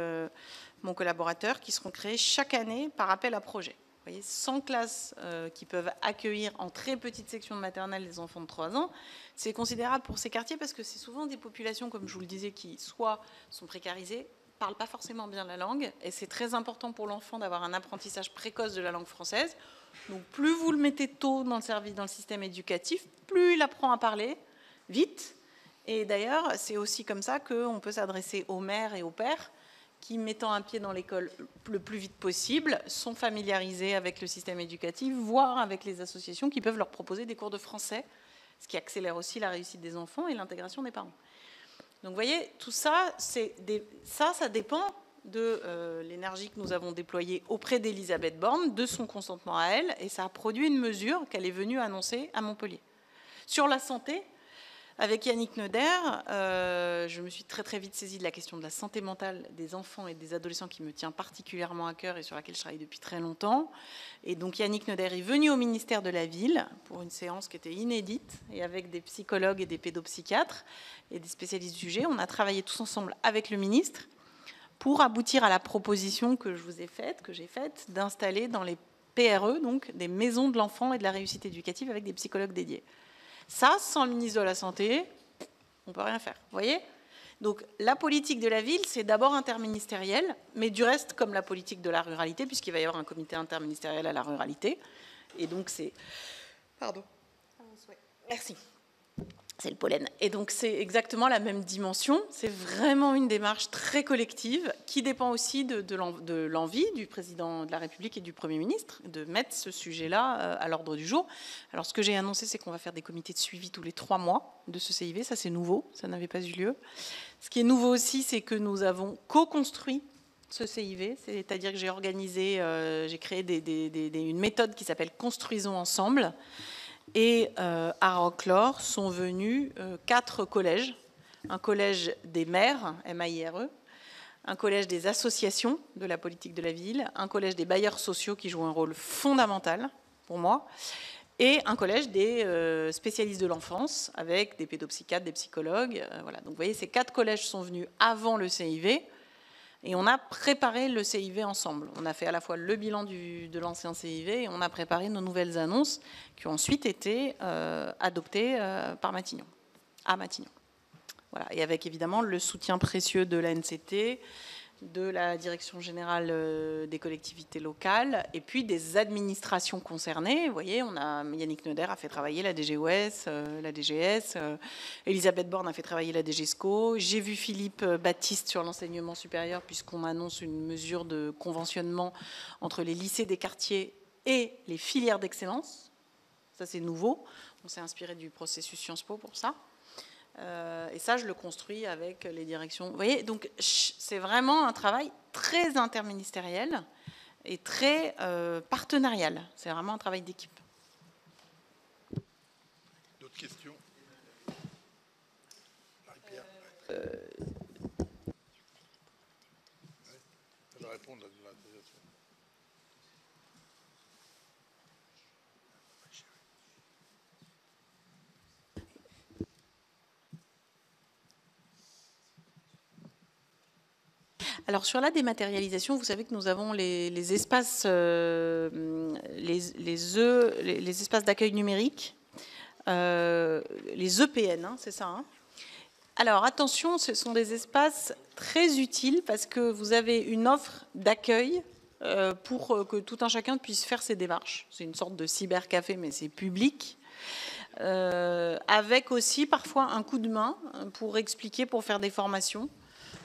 mon collaborateur, qui seront créées chaque année par appel à projet. Vous voyez, 100 classes qui peuvent accueillir en très petite section de maternelle les enfants de 3 ans. C'est considérable pour ces quartiers parce que c'est souvent des populations, comme je vous le disais, qui soit sont précarisées, ne parlent pas forcément bien la langue, et c'est très important pour l'enfant d'avoir un apprentissage précoce de la langue française. Donc plus vous le mettez tôt dans le système éducatif, plus il apprend à parler vite. Et d'ailleurs, c'est aussi comme ça qu'on peut s'adresser aux mères et aux pères qui, mettant un pied dans l'école le plus vite possible, sont familiarisés avec le système éducatif, voire avec les associations qui peuvent leur proposer des cours de français, ce qui accélère aussi la réussite des enfants et l'intégration des parents. Donc vous voyez, tout ça, ça dépend de l'énergie que nous avons déployée auprès d'Elisabeth Borne, de son consentement à elle, et ça a produit une mesure qu'elle est venue annoncer à Montpellier. Sur la santé, avec Yannick Neuder, je me suis très vite saisie de la question de la santé mentale des enfants et des adolescents qui me tient particulièrement à cœur et sur laquelle je travaille depuis très longtemps. Et donc Yannick Neuder est venu au ministère de la Ville pour une séance qui était inédite et avec des psychologues et des pédopsychiatres et des spécialistes du sujet. On a travaillé tous ensemble avec le ministre pour aboutir à la proposition que je vous ai faite, que j'ai faite, d'installer dans les PRE, donc des maisons de l'enfant et de la réussite éducative avec des psychologues dédiés. Ça, sans le ministre de la Santé, on ne peut rien faire. Vous voyez ? Donc la politique de la ville, c'est d'abord interministériel, mais du reste, comme la politique de la ruralité, puisqu'il va y avoir un comité interministériel à la ruralité. Et donc c'est... Pardon. Merci. C'est le pollen. Et donc c'est exactement la même dimension. C'est vraiment une démarche très collective qui dépend aussi de l'envie du président de la République et du Premier ministre de mettre ce sujet-là à l'ordre du jour. Alors ce que j'ai annoncé, c'est qu'on va faire des comités de suivi tous les 3 mois de ce CIV. Ça c'est nouveau, ça n'avait pas eu lieu. Ce qui est nouveau aussi, c'est que nous avons co-construit ce CIV, c'est-à-dire que j'ai organisé, j'ai créé une méthode qui s'appelle Construisons ensemble. Et à Roquelaure sont venus 4 collèges. Un collège des maires, MAIRE, un collège des associations de la politique de la ville, un collège des bailleurs sociaux qui jouent un rôle fondamental pour moi, et un collège des spécialistes de l'enfance avec des pédopsychiatres, des psychologues. Voilà. Donc vous voyez, ces 4 collèges sont venus avant le CIV. Et on a préparé le CIV ensemble. On a fait à la fois le bilan de l'ancien CIV et on a préparé nos nouvelles annonces qui ont ensuite été adoptées par Matignon, à Matignon. Voilà. Et avec évidemment le soutien précieux de l'ANCT, de la Direction générale des collectivités locales et puis des administrations concernées. Vous voyez, Yannick Neuder a fait travailler la DGOS, la DGS, Elisabeth Borne a fait travailler la DGESCO. J'ai vu Philippe Baptiste sur l'enseignement supérieur puisqu'on annonce une mesure de conventionnement entre les lycées des quartiers et les filières d'excellence. Ça, c'est nouveau. On s'est inspiré du processus Sciences Po pour ça. Et ça, je le construis avec les directions. Vous voyez, donc c'est vraiment un travail très interministériel et très partenarial. C'est vraiment un travail d'équipe. D'autres questions? Marie-Pierre. Elle va répondre à la délégation. Alors sur la dématérialisation, vous savez que nous avons les espaces, les espaces d'accueil numérique, les EPN, hein, c'est ça. Hein. Alors attention, ce sont des espaces très utiles parce que vous avez une offre d'accueil pour que tout un chacun puisse faire ses démarches. C'est une sorte de cybercafé, mais c'est public. Avec aussi parfois un coup de main pour expliquer, pour faire des formations.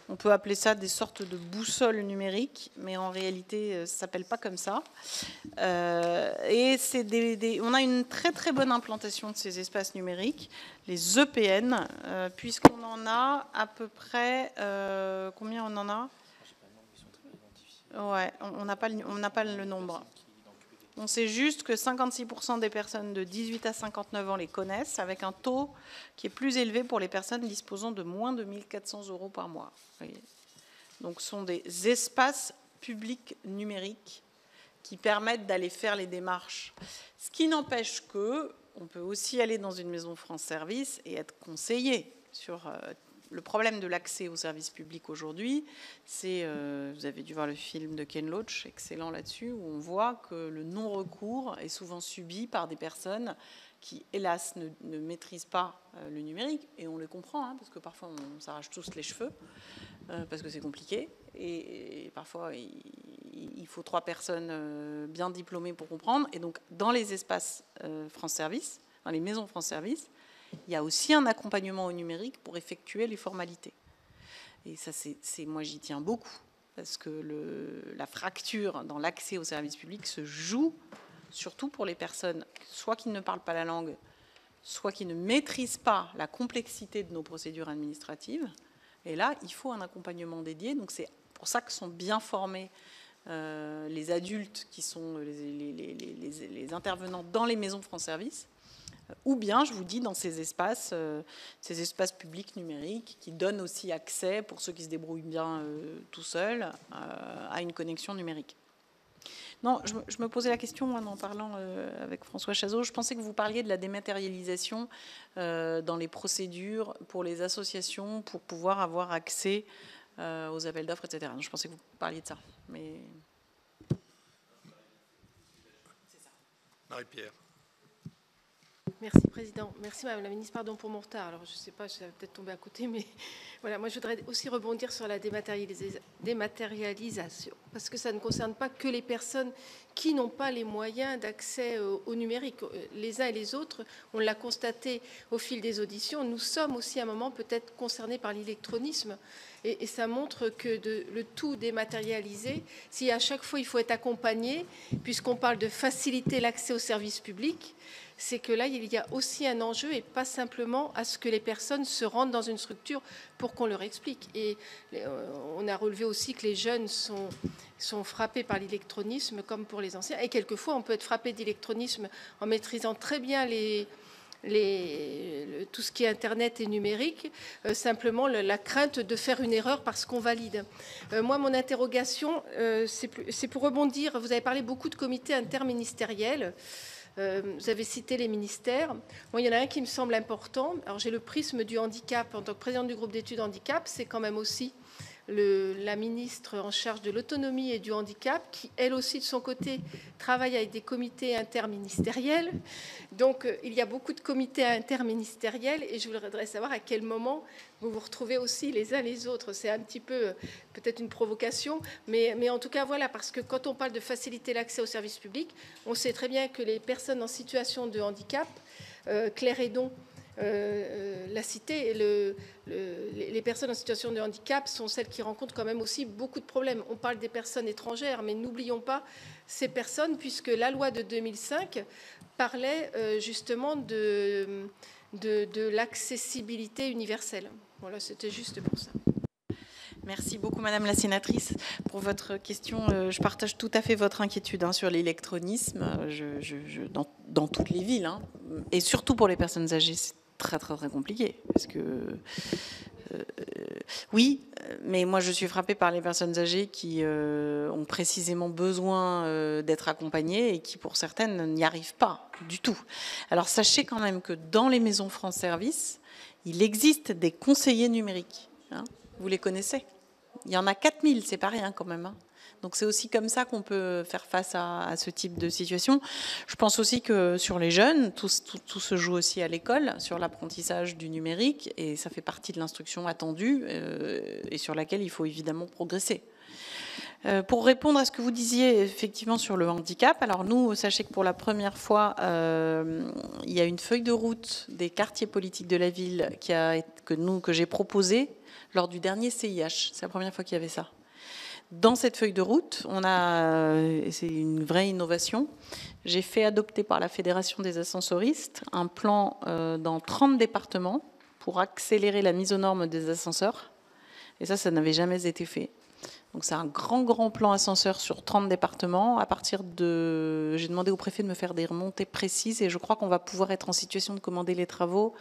On peut appeler ça des sortes de boussoles numériques, mais en réalité, ça ne s'appelle pas comme ça. Et on a une très très bonne implantation de ces espaces numériques, les EPN, puisqu'on en a à peu près... combien on en a? Ouais, on n'a pas le nombre. On sait juste que 56% des personnes de 18 à 59 ans les connaissent, avec un taux qui est plus élevé pour les personnes disposant de moins de 1 400 € par mois. Donc ce sont des espaces publics numériques qui permettent d'aller faire les démarches. Ce qui n'empêche qu'on peut aussi aller dans une maison France Service et être conseillé sur... Le problème de l'accès aux services publics aujourd'hui, c'est, vous avez dû voir le film de Ken Loach, excellent là-dessus, où on voit que le non-recours est souvent subi par des personnes qui, hélas, ne maîtrisent pas le numérique, et on les comprend, hein, parce que parfois on s'arrache tous les cheveux, parce que c'est compliqué, et parfois il faut 3 personnes bien diplômées pour comprendre, et donc dans les espaces France Service, dans les maisons France Service, il y a aussi un accompagnement au numérique pour effectuer les formalités. Et ça, moi, j'y tiens beaucoup, parce que la fracture dans l'accès aux services publics se joue surtout pour les personnes, soit qui ne parlent pas la langue, soit qui ne maîtrisent pas la complexité de nos procédures administratives. Et là, il faut un accompagnement dédié. Donc c'est pour ça que sont bien formés les adultes qui sont les intervenants dans les maisons France Service, ou bien, je vous dis, dans ces espaces publics numériques qui donnent aussi accès, pour ceux qui se débrouillent bien tout seuls, à une connexion numérique. Non, je me posais la question en parlant avec François Chazot. Je pensais que vous parliez de la dématérialisation dans les procédures pour les associations pour pouvoir avoir accès aux appels d'offres, etc. Donc, je pensais que vous parliez de ça. Mais... Marie-Pierre. Merci, Président. Merci, Madame la Ministre. Pardon pour mon retard. Alors, je ne sais pas, je vais peut-être tomber à côté, mais voilà, moi, je voudrais aussi rebondir sur la dématérialisation, parce que ça ne concerne pas que les personnes qui n'ont pas les moyens d'accès au numérique. Les uns et les autres, on l'a constaté au fil des auditions, nous sommes aussi à un moment peut-être concernés par l'électronisme. Et ça montre que le tout dématérialisé, si à chaque fois il faut être accompagné, puisqu'on parle de faciliter l'accès aux services publics, c'est que là, il y a aussi un enjeu et pas simplement à ce que les personnes se rendent dans une structure pour qu'on leur explique. Et on a relevé aussi que les jeunes sont frappés par l'électronisme comme pour les anciens. Et quelquefois, on peut être frappé d'électronisme en maîtrisant très bien tout ce qui est Internet et numérique, simplement la crainte de faire une erreur parce qu'on valide. Moi, mon interrogation, c'est pour rebondir. Vous avez parlé beaucoup de comités interministériels. Vous avez cité les ministères. Moi, il y en a un qui me semble important. Alors, j'ai le prisme du handicap. En tant que présidente du groupe d'études handicap, c'est quand même aussi la ministre en charge de l'autonomie et du handicap, qui, elle aussi, de son côté, travaille avec des comités interministériels. Donc, il y a beaucoup de comités interministériels et je voudrais savoir à quel moment vous vous retrouvez aussi les uns les autres. C'est un petit peu, peut-être une provocation, mais en tout cas, voilà, parce que quand on parle de faciliter l'accès aux services publics, on sait très bien que les personnes en situation de handicap, Claire Hédon l'a cité, les personnes en situation de handicap sont celles qui rencontrent quand même aussi beaucoup de problèmes. On parle des personnes étrangères, mais n'oublions pas ces personnes, puisque la loi de 2005 parlait justement de l'accessibilité universelle. Voilà, c'était juste pour ça. Merci beaucoup, Madame la sénatrice, pour votre question. Je partage tout à fait votre inquiétude sur l'électronisme dans toutes les villes, et surtout pour les personnes âgées, c'est très, très, très compliqué, parce que oui, mais moi je suis frappée par les personnes âgées qui ont précisément besoin d'être accompagnées et qui, pour certaines, n'y arrivent pas du tout. Alors sachez quand même que dans les maisons France Service, il existe des conseillers numériques. Vous les connaissez? Il y en a 4000, c'est pas rien quand même. Donc c'est aussi comme ça qu'on peut faire face à ce type de situation. Je pense aussi que sur les jeunes, tout se joue aussi à l'école, sur l'apprentissage du numérique, et ça fait partie de l'instruction attendue et sur laquelle il faut évidemment progresser. Pour répondre à ce que vous disiez effectivement sur le handicap, alors nous, sachez que pour la première fois, il y a une feuille de route des quartiers politiques de la ville que j'ai proposée lors du dernier CIH. C'est la première fois qu'il y avait ça. Dans cette feuille de route, c'est une vraie innovation, j'ai fait adopter par la Fédération des ascensoristes un plan dans 30 départements pour accélérer la mise aux normes des ascenseurs. Et ça n'avait jamais été fait. Donc c'est un grand plan ascenseur sur 30 départements. J'ai demandé au préfet de me faire des remontées précises et je crois qu'on va pouvoir être en situation de commander les travaux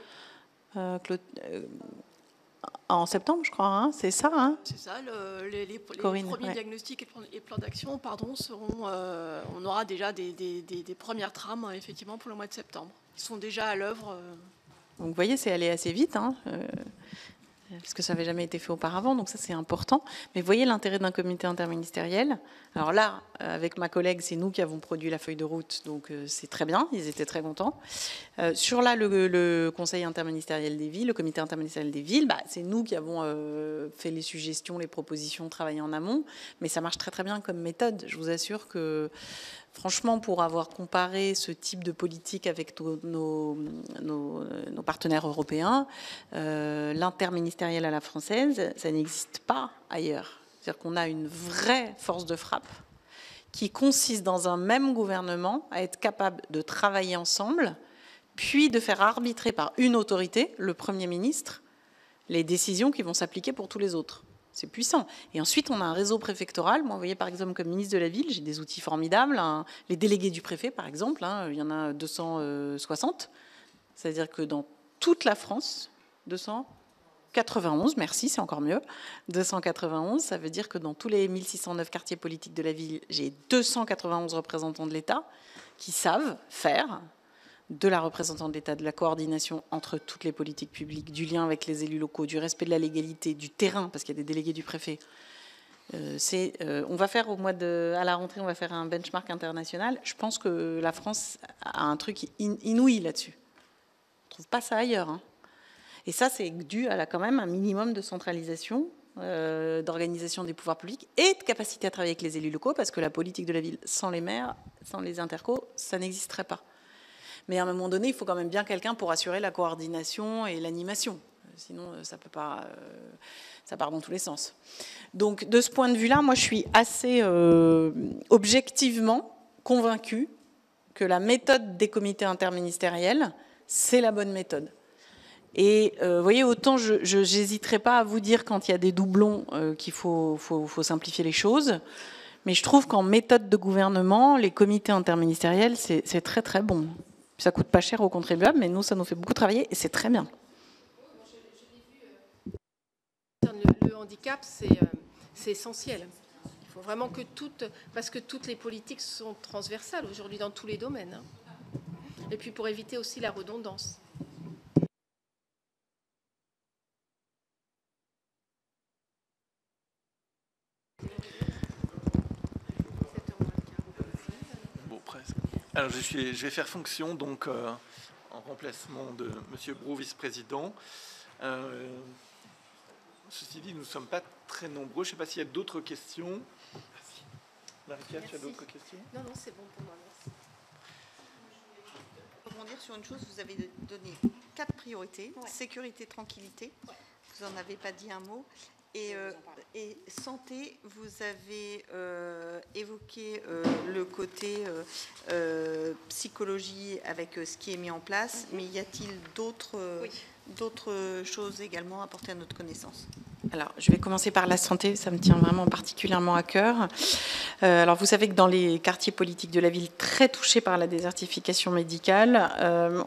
en septembre, je crois, c'est ça. C'est ça, les premiers diagnostics et plans d'action, seront. On aura déjà des premières trames, effectivement, pour le mois de septembre. Ils sont déjà à l'œuvre. Donc vous voyez, c'est allé assez vite, parce que ça n'avait jamais été fait auparavant, donc ça c'est important. Mais vous voyez l'intérêt d'un comité interministériel. Alors là, avec ma collègue, c'est nous qui avons produit la feuille de route, donc c'est très bien, ils étaient très contents. Sur là, le conseil interministériel des villes, le comité interministériel des villes, c'est nous qui avons fait les suggestions, les propositions, travaillé en amont, mais ça marche très très bien comme méthode. Je vous assure que franchement, pour avoir comparé ce type de politique avec nos partenaires européens, l'interministériel à la française, ça n'existe pas ailleurs. C'est-à-dire qu'on a une vraie force de frappe qui consiste dans un même gouvernement à être capable de travailler ensemble, puis de faire arbitrer par une autorité, le Premier ministre, les décisions qui vont s'appliquer pour tous les autres. C'est puissant. Et ensuite, on a un réseau préfectoral. Moi, vous voyez, par exemple, comme ministre de la Ville, j'ai des outils formidables. Les délégués du préfet, par exemple, il y en a 260. C'est-à-dire que dans toute la France, 291, merci, c'est encore mieux. 291, ça veut dire que dans tous les 1609 quartiers politiques de la ville, j'ai 291 représentants de l'État qui savent faire de la représentation de l'État, de la coordination entre toutes les politiques publiques, du lien avec les élus locaux, du respect de la légalité, du terrain, parce qu'il y a des délégués du préfet. On va faire à la rentrée, on va faire un benchmark international. Je pense que la France a un truc inouï là-dessus. On ne trouve pas ça ailleurs. Et ça, c'est dû à quand même un minimum de centralisation, d'organisation des pouvoirs publics et de capacité à travailler avec les élus locaux, parce que la politique de la ville sans les maires, sans les intercos, ça n'existerait pas. Mais à un moment donné, il faut quand même bien quelqu'un pour assurer la coordination et l'animation. Sinon, ça peut pas, ça part dans tous les sens. Donc, de ce point de vue-là, moi, je suis assez objectivement convaincue que la méthode des comités interministériels, c'est la bonne méthode. Et vous voyez, autant je n'hésiterai pas à vous dire quand il y a des doublons qu'il faut simplifier les choses. Mais je trouve qu'en méthode de gouvernement, les comités interministériels, c'est très très bon. Ça coûte pas cher aux contribuables, mais nous, ça nous fait beaucoup travailler et c'est très bien. Le handicap, c'est essentiel. Il faut vraiment que parce que toutes les politiques sont transversales aujourd'hui dans tous les domaines. Et puis pour éviter aussi la redondance. Alors, je vais faire fonction donc en remplacement de M. Brault, vice-président. Ceci dit, nous ne sommes pas très nombreux. Je ne sais pas s'il y a d'autres questions. Marie-Pierre, tu as d'autres questions? Non, c'est bon pour moi, merci. Pour rebondir sur une chose, vous avez donné 4 priorités. Ouais. Sécurité, tranquillité. Ouais. Vous n'en avez pas dit un mot. Et santé, vous avez évoqué le côté psychologie avec ce qui est mis en place, mais y a-t-il d'autres choses également à porter à notre connaissance? Alors, je vais commencer par la santé, ça me tient vraiment particulièrement à cœur. Alors, vous savez que dans les quartiers politiques de la ville très touchés par la désertification médicale,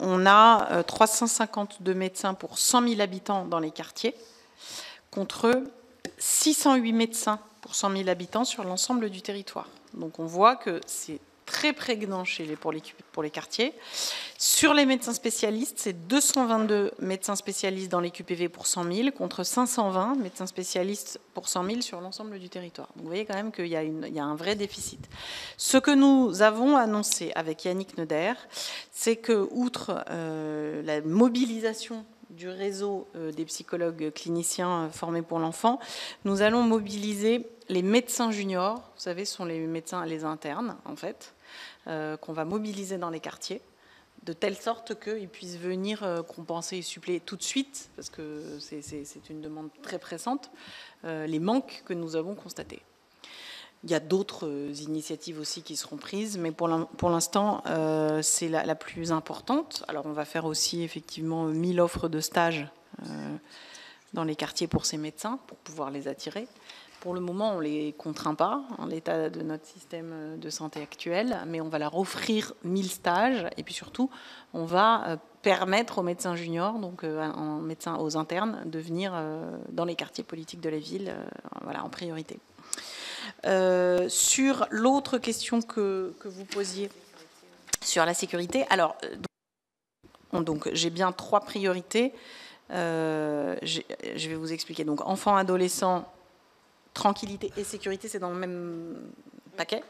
on a 352 médecins pour 100 000 habitants dans les quartiers, contre 608 médecins pour 100 000 habitants sur l'ensemble du territoire. Donc, on voit que c'est très prégnant pour les quartiers. Sur les médecins spécialistes, c'est 222 médecins spécialistes dans les QPV pour 100 000 contre 520 médecins spécialistes pour 100 000 sur l'ensemble du territoire. Donc vous voyez quand même qu'il y a un vrai déficit. Ce que nous avons annoncé avec Yannick Neuder, c'est que, outre la mobilisation du réseau des psychologues cliniciens formés pour l'enfant, nous allons mobiliser les médecins juniors, vous savez, ce sont les médecins, les internes en fait, qu'on va mobiliser dans les quartiers, de telle sorte qu'ils puissent venir compenser et suppléer tout de suite, parce que c'est une demande très pressante, les manques que nous avons constatés. Il y a d'autres initiatives aussi qui seront prises, mais pour l'instant, c'est la plus importante. Alors, on va faire aussi effectivement 1000 offres de stage dans les quartiers pour ces médecins, pour pouvoir les attirer. Pour le moment, on ne les contraint pas en l'état de notre système de santé actuel, mais on va leur offrir 1000 stages, et puis surtout, on va permettre aux médecins juniors, donc aux internes, de venir dans les quartiers politiques de la ville, voilà, en priorité. Sur l'autre question que vous posiez sur la sécurité, alors donc j'ai bien 3 priorités. Je vais vous expliquer. Donc enfants, adolescents, tranquillité et sécurité, c'est dans le même paquet.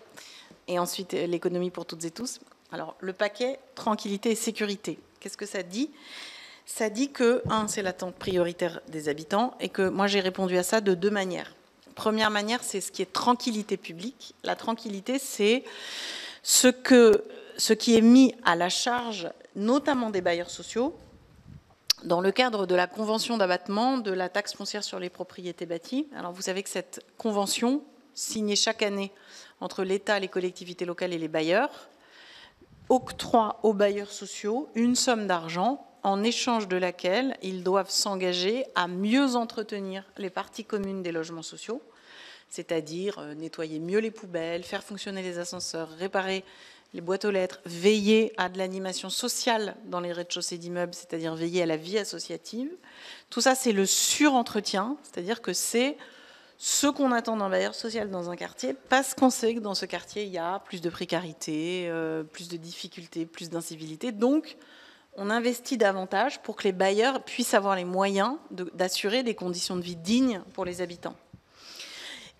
Et ensuite l'économie pour toutes et tous. Alors le paquet tranquillité et sécurité, qu'est-ce que ça dit? Ça dit que c'est l'attente prioritaire des habitants et que moi j'ai répondu à ça de 2 manières. Première manière, c'est ce qui est tranquillité publique. La tranquillité, c'est ce qui est mis à la charge, notamment des bailleurs sociaux, dans le cadre de la convention d'abattement de la taxe foncière sur les propriétés bâties. Alors, vous savez que cette convention, signée chaque année entre l'État, les collectivités locales et les bailleurs, octroie aux bailleurs sociaux une somme d'argent en échange de laquelle ils doivent s'engager à mieux entretenir les parties communes des logements sociaux, c'est-à-dire nettoyer mieux les poubelles, faire fonctionner les ascenseurs, réparer les boîtes aux lettres, veiller à de l'animation sociale dans les rez-de-chaussée d'immeubles, c'est-à-dire veiller à la vie associative. Tout ça, c'est le surentretien, c'est-à-dire que c'est ce qu'on attend d'un bailleur social dans un quartier, parce qu'on sait que dans ce quartier, il y a plus de précarité, plus de difficultés, plus d'incivilité. Donc, on investit davantage pour que les bailleurs puissent avoir les moyens d'assurer des conditions de vie dignes pour les habitants.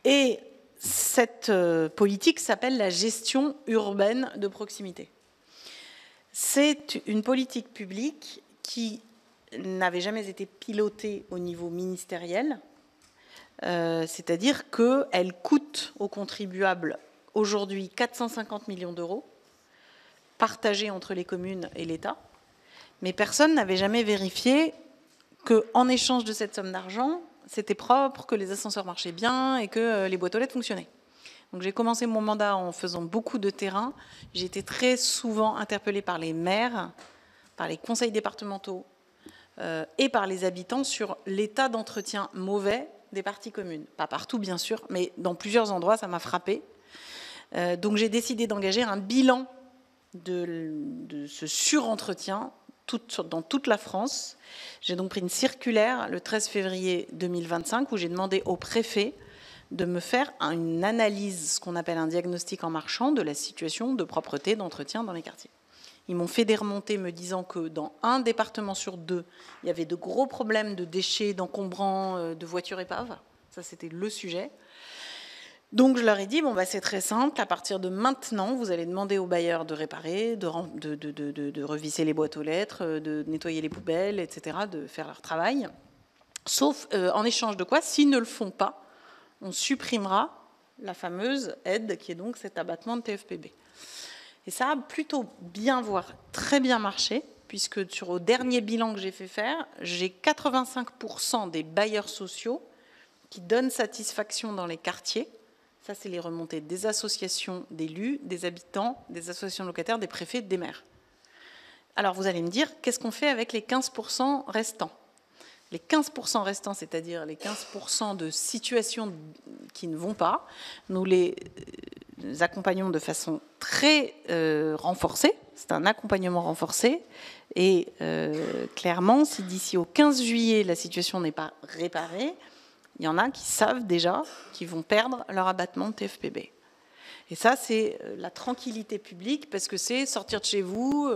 Et cette politique s'appelle la gestion urbaine de proximité. C'est une politique publique qui n'avait jamais été pilotée au niveau ministériel, c'est-à-dire qu'elle coûte aux contribuables aujourd'hui 450 millions d'euros, partagés entre les communes et l'État, mais personne n'avait jamais vérifié qu'en échange de cette somme d'argent, c'était propre, que les ascenseurs marchaient bien et que les boîtes aux lettres fonctionnaient. Donc j'ai commencé mon mandat en faisant beaucoup de terrain. J'ai été très souvent interpellée par les maires, par les conseils départementaux et par les habitants sur l'état d'entretien mauvais des parties communes. Pas partout bien sûr, mais dans plusieurs endroits, ça m'a frappée. Donc j'ai décidé d'engager un bilan de ce surentretien dans toute la France. J'ai donc pris une circulaire le 13 février 2025 où j'ai demandé au préfet de me faire une analyse, ce qu'on appelle un diagnostic en marchand, de la situation de propreté, d'entretien dans les quartiers. Ils m'ont fait des remontées me disant que dans un département sur 2, il y avait de gros problèmes de déchets, d'encombrants, de voitures épaves. Ça, c'était le sujet. Donc je leur ai dit, bon, bah, c'est très simple, à partir de maintenant, vous allez demander aux bailleurs de réparer, de revisser les boîtes aux lettres, de nettoyer les poubelles, etc., de faire leur travail. Sauf en échange de quoi, s'ils ne le font pas, on supprimera la fameuse aide qui est donc cet abattement de TFPB. Et ça a plutôt bien, voire très bien marché, puisque au dernier bilan que j'ai fait faire, j'ai 85% des bailleurs sociaux qui donnent satisfaction dans les quartiers. Ça, c'est les remontées des associations d'élus, des habitants, des associations locataires, des préfets, des maires. Alors, vous allez me dire, qu'est-ce qu'on fait avec les 15% restants? Les 15% restants, c'est-à-dire les 15% de situations qui ne vont pas, nous les accompagnons de façon très renforcée. C'est un accompagnement renforcé. Et clairement, si d'ici au 15 juillet, la situation n'est pas réparée, il y en a qui savent déjà qu'ils vont perdre leur abattement de TFPB. Et ça, c'est la tranquillité publique, parce que c'est sortir de chez vous,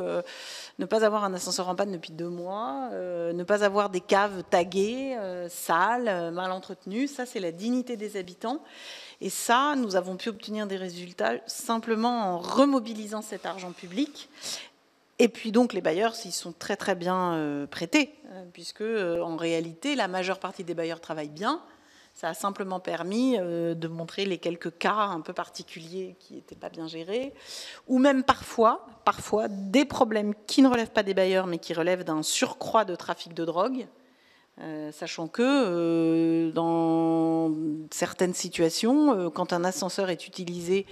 ne pas avoir un ascenseur en panne depuis 2 mois, ne pas avoir des caves taguées, sales, mal entretenues. Ça, c'est la dignité des habitants. Et ça, nous avons pu obtenir des résultats simplement en remobilisant cet argent public. Et puis donc les bailleurs, s'ils sont très très bien prêtés, puisque en réalité, la majeure partie des bailleurs travaillent bien. Ça a simplement permis de montrer les quelques cas un peu particuliers qui n'étaient pas bien gérés, ou même parfois des problèmes qui ne relèvent pas des bailleurs, mais qui relèvent d'un surcroît de trafic de drogue, sachant que dans certaines situations, quand un ascenseur est utilisé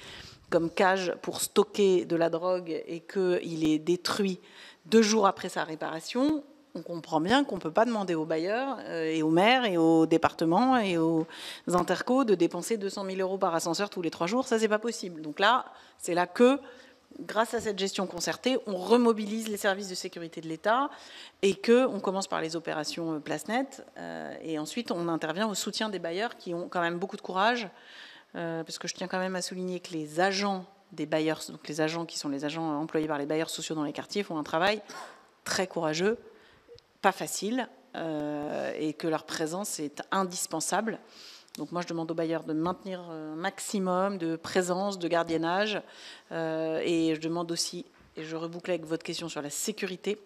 comme cage pour stocker de la drogue et qu'il est détruit 2 jours après sa réparation, on comprend bien qu'on ne peut pas demander aux bailleurs et aux maires et aux départements et aux intercos de dépenser 200 000 € par ascenseur tous les 3 jours. Ça, c'est pas possible. Donc là, c'est là que, grâce à cette gestion concertée, on remobilise les services de sécurité de l'État et qu'on commence par les opérations Place Nette. Et ensuite, on intervient au soutien des bailleurs qui ont quand même beaucoup de courage. Parce que je tiens quand même à souligner que les agents des bailleurs, donc les agents qui sont les agents employés par les bailleurs sociaux dans les quartiers, font un travail très courageux, pas facile, et que leur présence est indispensable. Donc moi, je demande aux bailleurs de maintenir un maximum de présence, de gardiennage, et je demande aussi, et je reboucle avec votre question sur la sécurité,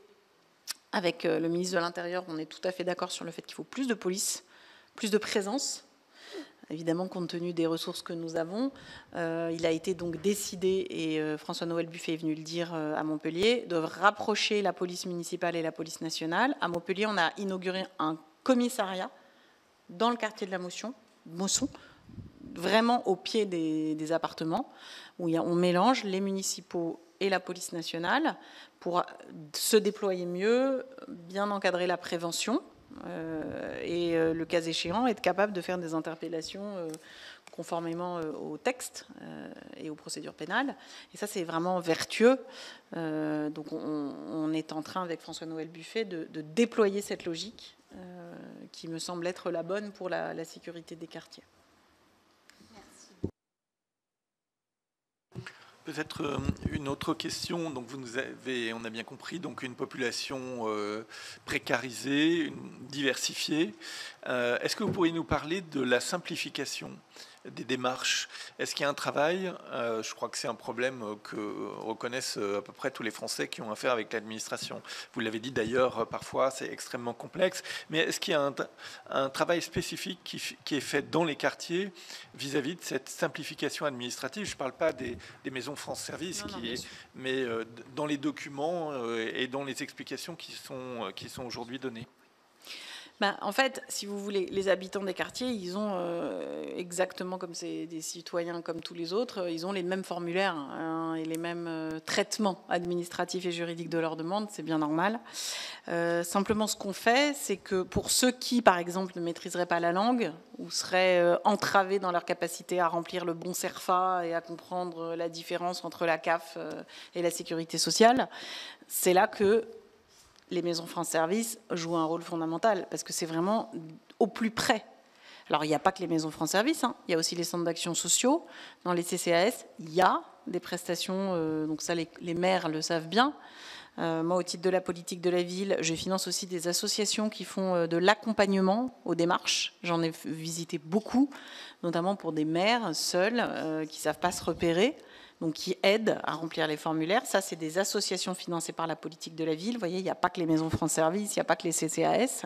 avec le ministre de l'Intérieur, on est tout à fait d'accord sur le fait qu'il faut plus de police, plus de présence. Évidemment, compte tenu des ressources que nous avons, il a été donc décidé, et François-Noël Buffet est venu le dire à Montpellier, de rapprocher la police municipale et la police nationale. À Montpellier, on a inauguré un commissariat dans le quartier de la Mosson, vraiment au pied des appartements, où on mélange les municipaux et la police nationale pour se déployer mieux, bien encadrer la prévention, et le cas échéant, être capable de faire des interpellations conformément au texte et aux procédures pénales. Et ça, c'est vraiment vertueux. Donc on est en train, avec François-Noël Buffet, de déployer cette logique qui me semble être la bonne pour la sécurité des quartiers. Peut-être une autre question. Donc vous nous avez, on a bien compris, donc une population précarisée, diversifiée. Est-ce que vous pourriez nous parler de la simplification des démarches? Est-ce qu'il y a un travail? Je crois que c'est un problème que reconnaissent à peu près tous les Français qui ont affaire avec l'administration. Vous l'avez dit d'ailleurs, parfois c'est extrêmement complexe. Mais est-ce qu'il y a un travail spécifique qui est fait dans les quartiers vis-à-vis de cette simplification administrative? Je ne parle pas des maisons France Service, mais dans les documents et dans les explications qui sont aujourd'hui données. En fait, si vous voulez, les habitants des quartiers, ils ont exactement comme c'est des citoyens comme tous les autres, ils ont les mêmes formulaires et les mêmes traitements administratifs et juridiques de leurs demandes, c'est bien normal. Simplement, ce qu'on fait, c'est que pour ceux qui, par exemple, ne maîtriseraient pas la langue ou seraient entravés dans leur capacité à remplir le bon CERFA et à comprendre la différence entre la CAF et la sécurité sociale, c'est là que les maisons France Service jouent un rôle fondamental, parce que c'est vraiment au plus près. Alors, il n'y a pas que les maisons France Service, il y a aussi les centres d'action sociaux. Dans les CCAS, il y a des prestations, donc ça, les maires le savent bien. Moi, au titre de la politique de la ville, je finance aussi des associations qui font de l'accompagnement aux démarches. J'en ai visité beaucoup, notamment pour des maires seuls qui ne savent pas se repérer, donc qui aident à remplir les formulaires. Ça, c'est des associations financées par la politique de la ville. Vous voyez, il n'y a pas que les maisons France Service, il n'y a pas que les CCAS,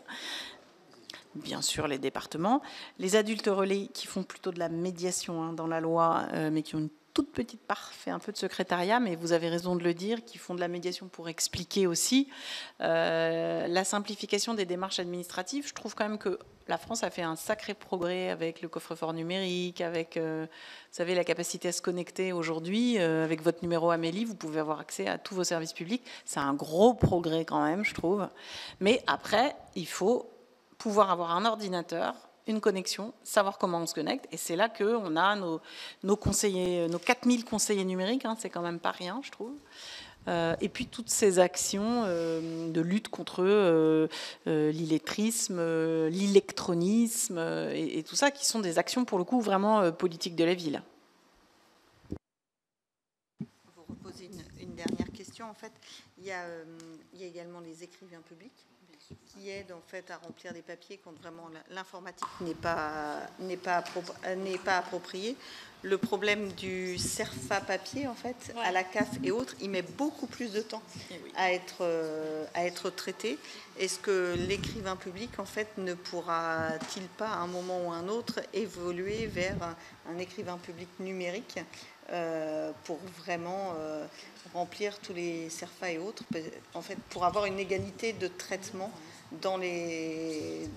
bien sûr les départements. Les adultes relais qui font plutôt de la médiation dans la loi, mais qui ont une toute petite part fait un peu de secrétariat, mais vous avez raison de le dire, qui font de la médiation pour expliquer aussi la simplification des démarches administratives. Je trouve quand même que la France a fait un sacré progrès avec le coffre-fort numérique, avec, vous savez, la capacité à se connecter aujourd'hui. Avec votre numéro Amélie, vous pouvez avoir accès à tous vos services publics. C'est un gros progrès quand même, je trouve. Mais après, il faut pouvoir avoir un ordinateur, une connexion, savoir comment on se connecte. Et c'est là qu'on a nos conseillers, nos 4000 conseillers numériques, hein, c'est quand même pas rien, je trouve. Et puis toutes ces actions de lutte contre l'illettrisme, l'électronisme et tout ça, qui sont des actions pour le coup vraiment politiques de la ville. Vous reposez une dernière question. En fait, il y a également les écrivains publics qui aident en fait à remplir des papiers quand vraiment l'informatique n'est pas appropriée. Le problème du CERFA papier, en fait, ouais, à la CAF et autres, il met beaucoup plus de temps à être traité. Est-ce que l'écrivain public, en fait, ne pourra-t-il pas, à un moment ou à un autre, évoluer vers un écrivain public numérique pour vraiment remplir tous les CERFA et autres, en fait, pour avoir une égalité de traitement dans le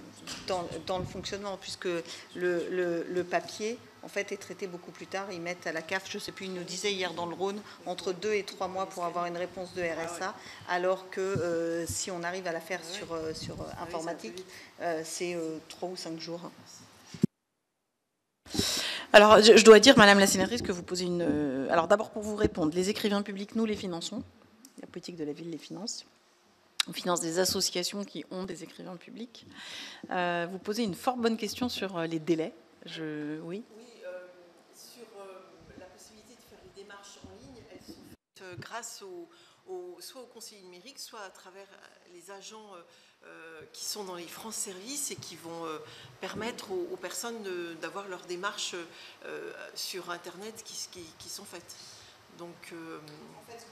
fonctionnement, puisque le papier, en fait, est traité beaucoup plus tard. Ils mettent à la CAF, je ne sais plus, ils nous disaient hier dans le Rhône, entre 2 et 3 mois pour avoir une réponse de RSA, alors que si on arrive à la faire sur informatique, c'est 3 ou 5 jours. Alors, je dois dire, Madame la sénatrice, que vous posez une... Alors, d'abord, pour vous répondre, les écrivains publics, nous les finançons. La politique de la ville les finance. On finance des associations qui ont des écrivains publics. Vous posez une fort bonne question sur les délais. Oui. Sur la possibilité de faire les démarches en ligne, elles sont faites grâce soit au conseiller numérique, soit à travers les agents qui sont dans les France Services et qui vont permettre aux personnes d'avoir leurs démarches sur Internet qui sont faites. Donc, en fait,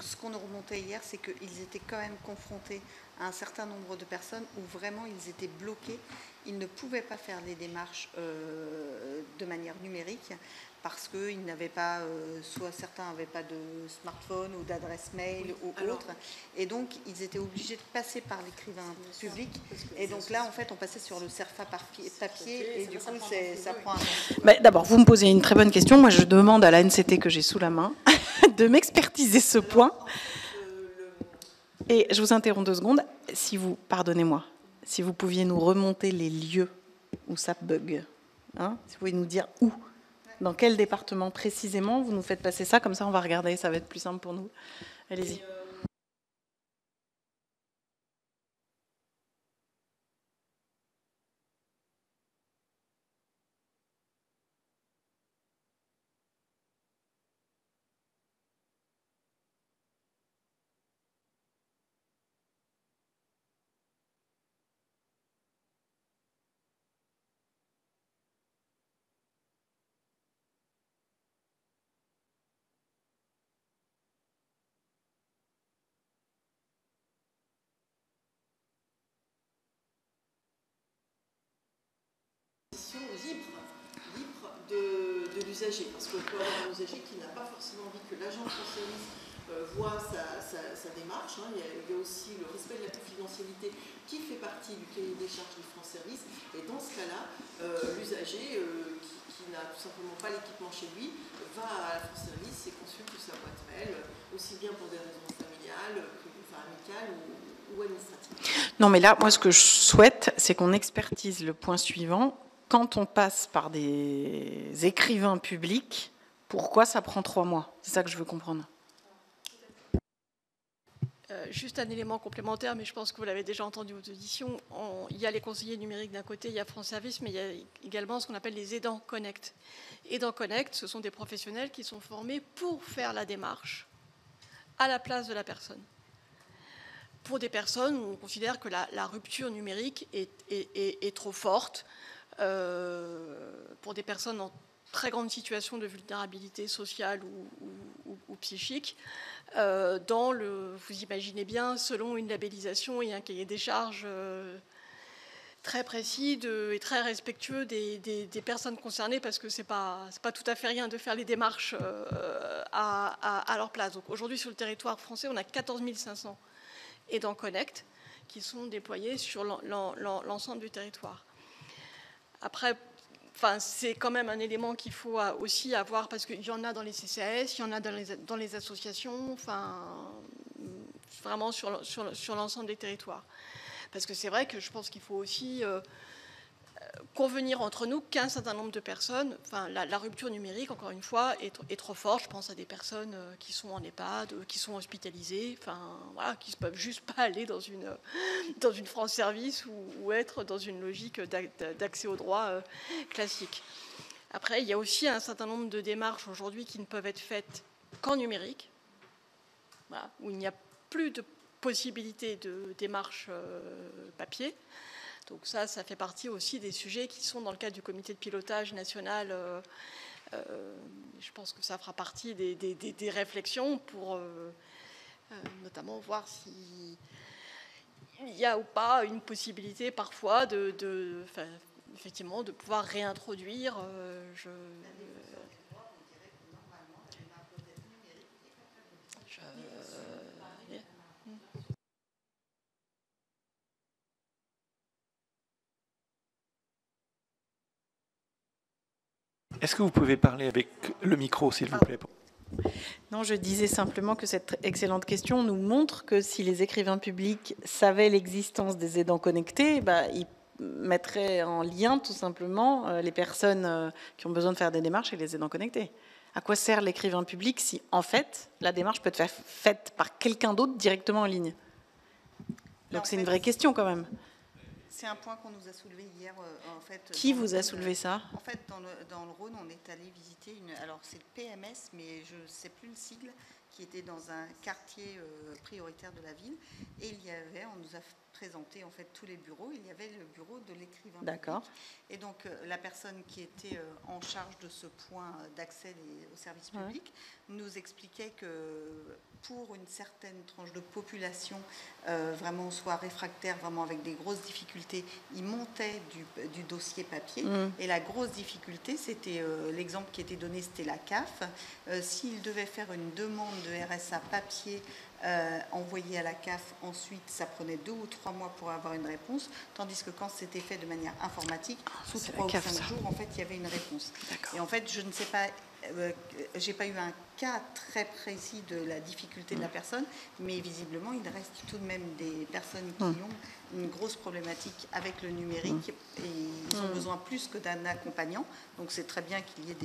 ce qu'on a remonté hier, c'est qu'ils étaient quand même confrontés à un certain nombre de personnes où vraiment ils étaient bloqués. Ils ne pouvaient pas faire les démarches de manière numérique parce qu'ils n'avaient pas, soit certains n'avaient pas de smartphone ou d'adresse mail ou autre. Et donc, ils étaient obligés de passer par l'écrivain public. Et donc là, en fait, on passait sur le CERFA papier et du coup, ça prend un... D'abord, vous me posez une très bonne question. Moi, je demande à la NCT que j'ai sous la main de m'expertiser ce point. Et je vous interromps 2 secondes. Pardonnez-moi, si vous pouviez nous remonter les lieux où ça bug, hein, si vous pouvez nous dire où, dans quel département précisément vous nous faites passer ça, comme ça on va regarder, ça va être plus simple pour nous. Allez-y. libre de l'usager, parce qu'on peut avoir un usager qui n'a pas forcément envie que l'agent de son service voit sa démarche. Hein. Il y a aussi le respect de la confidentialité qui fait partie du cahier des charges du France Service. Et dans ce cas-là, l'usager qui n'a tout simplement pas l'équipement chez lui va à la France Service et consulte sa boîte mail, aussi bien pour des raisons familiales, amicales ou administratives. Non, mais là, moi, ce que je souhaite, c'est qu'on expertise le point suivant. Quand on passe par des écrivains publics, pourquoi ça prend 3 mois? C'est ça que je veux comprendre. Juste un élément complémentaire, mais je pense que vous l'avez déjà entendu aux auditions. Il y a les conseillers numériques d'un côté, il y a France Service, mais il y a également ce qu'on appelle les aidants Connect. Aidants Connect, ce sont des professionnels qui sont formés pour faire la démarche à la place de la personne. Pour des personnes où on considère que la rupture numérique est trop forte, pour des personnes en très grande situation de vulnérabilité sociale ou psychique, vous imaginez bien, selon une labellisation et un cahier des charges très précis et très respectueux des personnes concernées, parce que c'est pas tout à fait rien de faire les démarches à leur place. Donc aujourd'hui, sur le territoire français, on a 14 500 aidants Connect qui sont déployés sur l'ensemble du territoire. Après, c'est quand même un élément qu'il faut aussi avoir, parce qu'il y en a dans les CCAS, il y en a dans les associations, vraiment sur l'ensemble des territoires. Parce que c'est vrai que je pense qu'il faut aussi convenir entre nous qu'un certain nombre de personnes, la rupture numérique, encore une fois, est trop forte. Je pense à des personnes qui sont en EHPAD, qui sont hospitalisées, voilà, qui ne peuvent juste pas aller dans une France Service ou être dans une logique d'accès aux droits classique. Après, il y a aussi un certain nombre de démarches aujourd'hui qui ne peuvent être faites qu'en numérique, voilà, où il n'y a plus de possibilité de démarche papier. Donc ça fait partie aussi des sujets qui sont dans le cadre du comité de pilotage national. Je pense que ça fera partie des réflexions pour notamment voir s'il y a ou pas une possibilité parfois effectivement de pouvoir réintroduire. Est-ce que vous pouvez parler avec le micro, s'il vous plaît? Non, je disais simplement que cette excellente question nous montre que si les écrivains publics savaient l'existence des aidants connectés, ils mettraient en lien tout simplement les personnes qui ont besoin de faire des démarches et les aidants connectés. À quoi sert l'écrivain public si, en fait, la démarche peut être faite par quelqu'un d'autre directement en ligne? Donc c'est une vraie question quand même. C'est un point qu'on nous a soulevé hier. En fait, qui vous a soulevé ça? En fait, dans le Rhône, on est allé visiter alors c'est le PMS, mais je ne sais plus le sigle, qui était dans un quartier prioritaire de la ville. Et on nous a présenté en fait tous les bureaux. Il y avait le bureau de l'écrivain. D'accord. Et donc la personne qui était en charge de ce point d'accès aux services publics nous expliquait que pour une certaine tranche de population vraiment soit réfractaire, vraiment avec des grosses difficultés, ils montaient du dossier papier. Et la grosse difficulté, c'était l'exemple qui était donné, c'était la CAF. S'ils devaient faire une demande de RSA papier envoyé à la CAF, ensuite ça prenait 2 ou 3 mois pour avoir une réponse, tandis que quand c'était fait de manière informatique, sous 3 ou 5 jours, en fait, il y avait une réponse. Et en fait, je ne sais pas, j'ai pas eu un cas très précis de la difficulté de la personne, mais visiblement, il reste tout de même des personnes qui ont une grosse problématique avec le numérique et ils ont besoin plus que d'un accompagnant. Donc c'est très bien qu'il y ait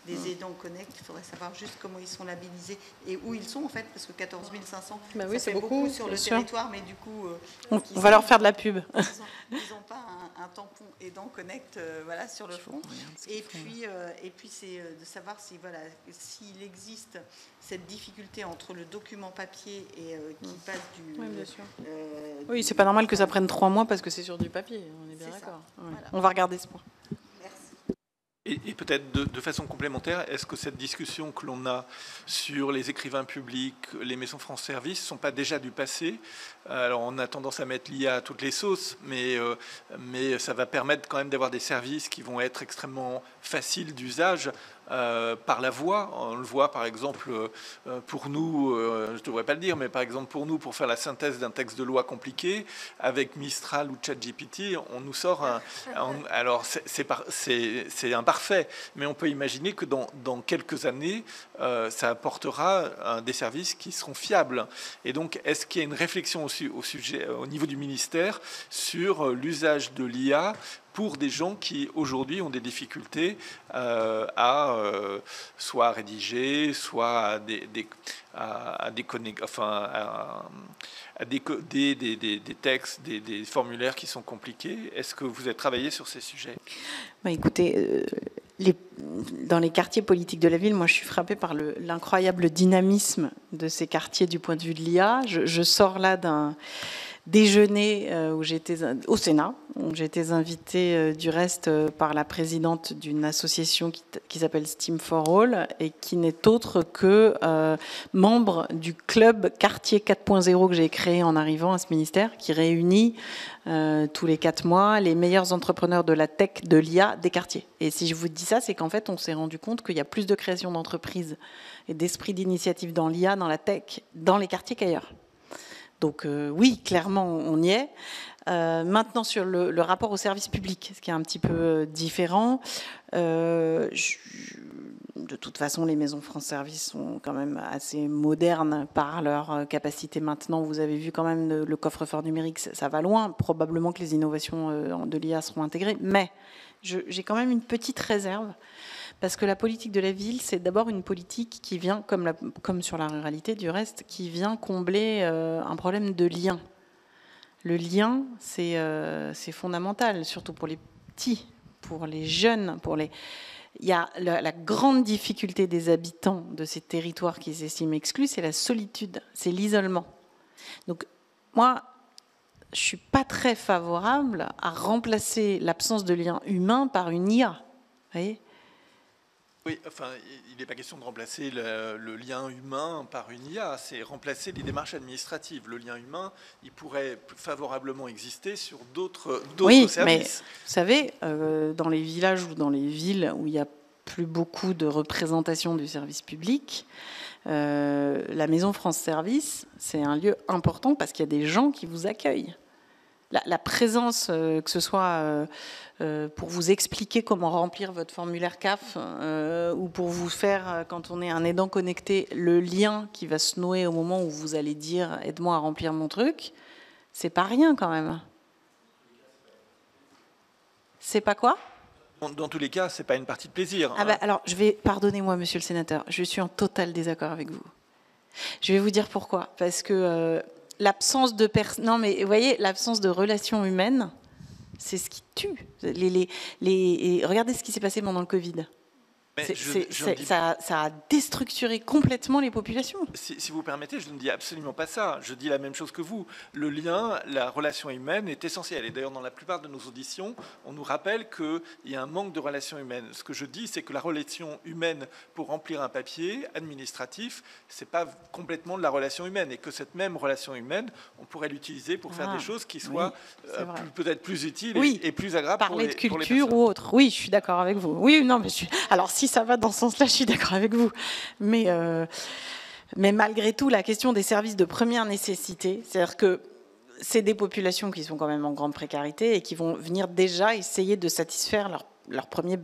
des aidants Connect. Il faudrait savoir juste comment ils sont labellisés et où ils sont en fait, parce que 14 500, ça fait beaucoup sur le territoire, mais du coup... on va leur faire de la pub. Ils n'ont pas un tampon aidant Connect voilà, sur le front. Et puis c'est de savoir si, voilà, s'il existe cette difficulté entre le document papier et qui passe du... Oui, bien sûr. Oui, c'est pas normal que ça prenne 3 mois parce que c'est sur du papier, on est bien d'accord. Ouais. Voilà. On va regarder ce point. Et peut-être de façon complémentaire, est-ce que cette discussion que l'on a sur les écrivains publics, les maisons France Service, ne sont pas déjà du passé? Alors on a tendance à mettre l'IA à toutes les sauces, mais ça va permettre quand même d'avoir des services qui vont être extrêmement faciles d'usage par la voix. On le voit par exemple pour nous, je ne devrais pas le dire, mais par exemple pour nous, pour faire la synthèse d'un texte de loi compliqué, avec Mistral ou ChatGPT, on nous sort alors c'est imparfait, mais on peut imaginer que dans quelques années, ça apportera des services qui seront fiables. Et donc, est-ce qu'il y a une réflexion aussi au niveau du ministère sur l'usage de l'IA pour des gens qui aujourd'hui ont des difficultés à soit rédiger, soit à décoder des textes, des formulaires qui sont compliqués? Est-ce que vous avez travaillé sur ces sujets? Écoutez, dans les quartiers politiques de la ville, moi je suis frappée par l'incroyable dynamisme de ces quartiers du point de vue de l'IA. Je sors là déjeuner où j'étais au Sénat, où j'étais invitée du reste par la présidente d'une association qui s'appelle Steam for All et qui n'est autre que membre du club Quartier 4.0 que j'ai créé en arrivant à ce ministère, qui réunit tous les 4 mois les meilleurs entrepreneurs de la tech, de l'IA des quartiers. Et si je vous dis ça, c'est qu'en fait on s'est rendu compte qu'il y a plus de création d'entreprises et d'esprit d'initiative dans l'IA, dans la tech, dans les quartiers qu'ailleurs. Donc oui, clairement, on y est. Maintenant, sur le rapport au service public, ce qui est un petit peu différent, de toute façon, les maisons France Service sont quand même assez modernes par leur capacité maintenant. Vous avez vu quand même le coffre-fort numérique, ça va loin. Probablement que les innovations de l'IA seront intégrées. Mais j'ai quand même une petite réserve. Parce que la politique de la ville, c'est d'abord une politique qui vient, comme sur la ruralité du reste, qui vient combler un problème de lien. Le lien, c'est fondamental, surtout pour les petits, pour les jeunes, Il y a la grande difficulté des habitants de ces territoires qui s'estiment exclus, c'est la solitude, c'est l'isolement. Donc, moi, je ne suis pas très favorable à remplacer l'absence de lien humain par une IA. Vous voyez ? Oui, enfin, il n'est pas question de remplacer le lien humain par une IA, c'est remplacer les démarches administratives. Le lien humain, il pourrait favorablement exister sur d'autres services. Mais vous savez, dans les villages ou dans les villes où il n'y a plus beaucoup de représentation du service public, la Maison France Service, c'est un lieu important parce qu'il y a des gens qui vous accueillent. La présence, que ce soit pour vous expliquer comment remplir votre formulaire CAF ou pour vous faire, quand on est un aidant connecté, le lien qui va se nouer au moment où vous allez dire « aide-moi à remplir mon truc », c'est pas rien quand même. C'est pas quoi ? Dans tous les cas, c'est pas une partie de plaisir. Ah bah, alors, pardonnez-moi, monsieur le sénateur, je suis en total désaccord avec vous. Je vais vous dire pourquoi. Parce que l'absence de non, mais vous voyez, l'absence de relations humaines, c'est ce qui tue. Regardez ce qui s'est passé pendant le Covid. Ça a déstructuré complètement les populations. Si vous permettez, je ne dis absolument pas ça. Je dis la même chose que vous. Le lien, la relation humaine est essentielle. Et d'ailleurs, dans la plupart de nos auditions, on nous rappelle qu'il y a un manque de relations humaines. Ce que je dis, c'est que la relation humaine pour remplir un papier administratif, ce n'est pas complètement de la relation humaine. Et que cette même relation humaine, on pourrait l'utiliser pour faire des choses qui soient peut-être plus utiles et plus agréables pour les personnes. Parler de culture ou autre. Oui, je suis d'accord avec vous. Oui, non, mais alors, si ça va dans ce sens-là, je suis d'accord avec vous. Mais malgré tout, la question des services de première nécessité, c'est-à-dire que c'est des populations qui sont quand même en grande précarité et qui vont venir déjà essayer de satisfaire leurs premiers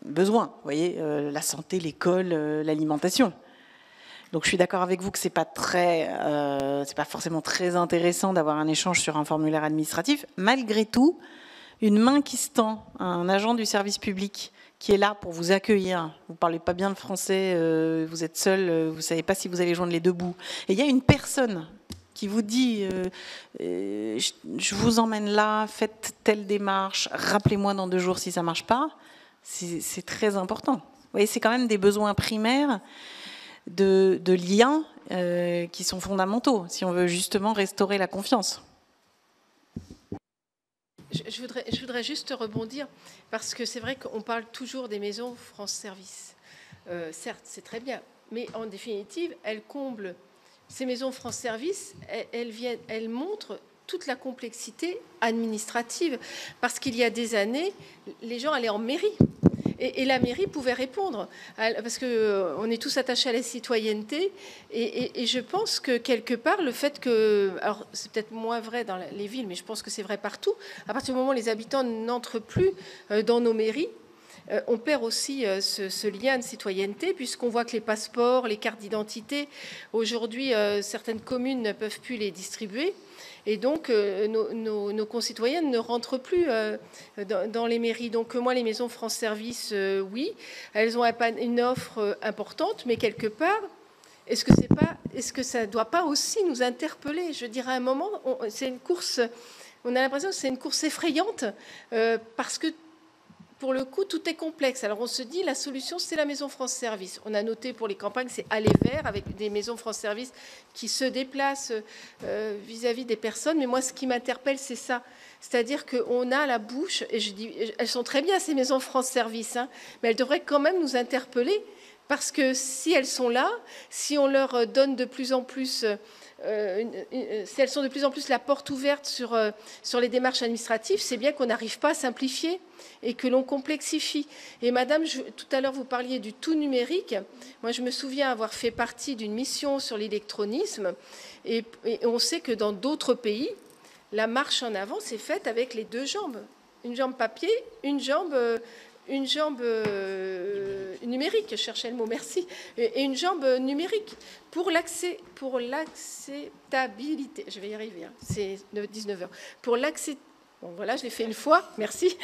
besoins. Vous voyez, la santé, l'école, l'alimentation. Donc je suis d'accord avec vous que c'est pas forcément très intéressant d'avoir un échange sur un formulaire administratif. Malgré tout, une main qui se tend à un agent du service public qui est là pour vous accueillir. Vous ne parlez pas bien le français, vous êtes seul, vous ne savez pas si vous allez joindre les deux bouts. Et il y a une personne qui vous dit je vous emmène là, faites telle démarche, rappelez-moi dans 2 jours si ça ne marche pas. C'est très important. Vous voyez, c'est quand même des besoins primaires de liens qui sont fondamentaux si on veut justement restaurer la confiance. Je voudrais juste rebondir, parce que c'est vrai qu'on parle toujours des maisons France Service. Certes, c'est très bien, mais en définitive, elles comblent, ces maisons France Service, elles montrent toute la complexité administrative, parce qu'il y a des années, les gens allaient en mairie. Et la mairie pouvait répondre, parce qu'on est tous attachés à la citoyenneté. Et je pense que quelque part, le fait que... Alors, c'est peut-être moins vrai dans les villes, mais je pense que c'est vrai partout. À partir du moment où les habitants n'entrent plus dans nos mairies, on perd aussi ce lien de citoyenneté, puisqu'on voit que les passeports, les cartes d'identité, aujourd'hui, certaines communes ne peuvent plus les distribuer. Et donc, nos concitoyens ne rentrent plus dans les mairies. Donc, moi, les maisons France Service, oui, elles ont une offre importante, mais quelque part, est-ce que ça ne doit pas aussi nous interpeller ? Je dirais à un moment, c'est une course, on a l'impression que c'est une course effrayante, parce que pour le coup, tout est complexe. Alors, on se dit, la solution, c'est la maison France Service. On a noté pour les campagnes, c'est aller vers, avec des maisons France Service qui se déplacent vis-à-vis des personnes. Mais moi, ce qui m'interpelle, c'est ça. C'est-à-dire qu'on a la bouche, et je dis, elles sont très bien, ces maisons France Service, hein, mais elles devraient quand même nous interpeller, parce que si elles sont là, si on leur donne de plus en plus... si elles sont de plus en plus la porte ouverte sur les démarches administratives, c'est bien qu'on n'arrive pas à simplifier et que l'on complexifie. Et madame, tout à l'heure, vous parliez du tout numérique. Moi, je me souviens avoir fait partie d'une mission sur l'électronisme et on sait que dans d'autres pays, la marche en avant s'est faite avec les deux jambes. Une jambe papier, une jambe numérique, je cherchais le mot, merci, et une jambe numérique pour l'acceptabilité, je vais y arriver, hein, c'est 19 heures, pour l'accès, bon voilà, je l'ai fait une fois, merci,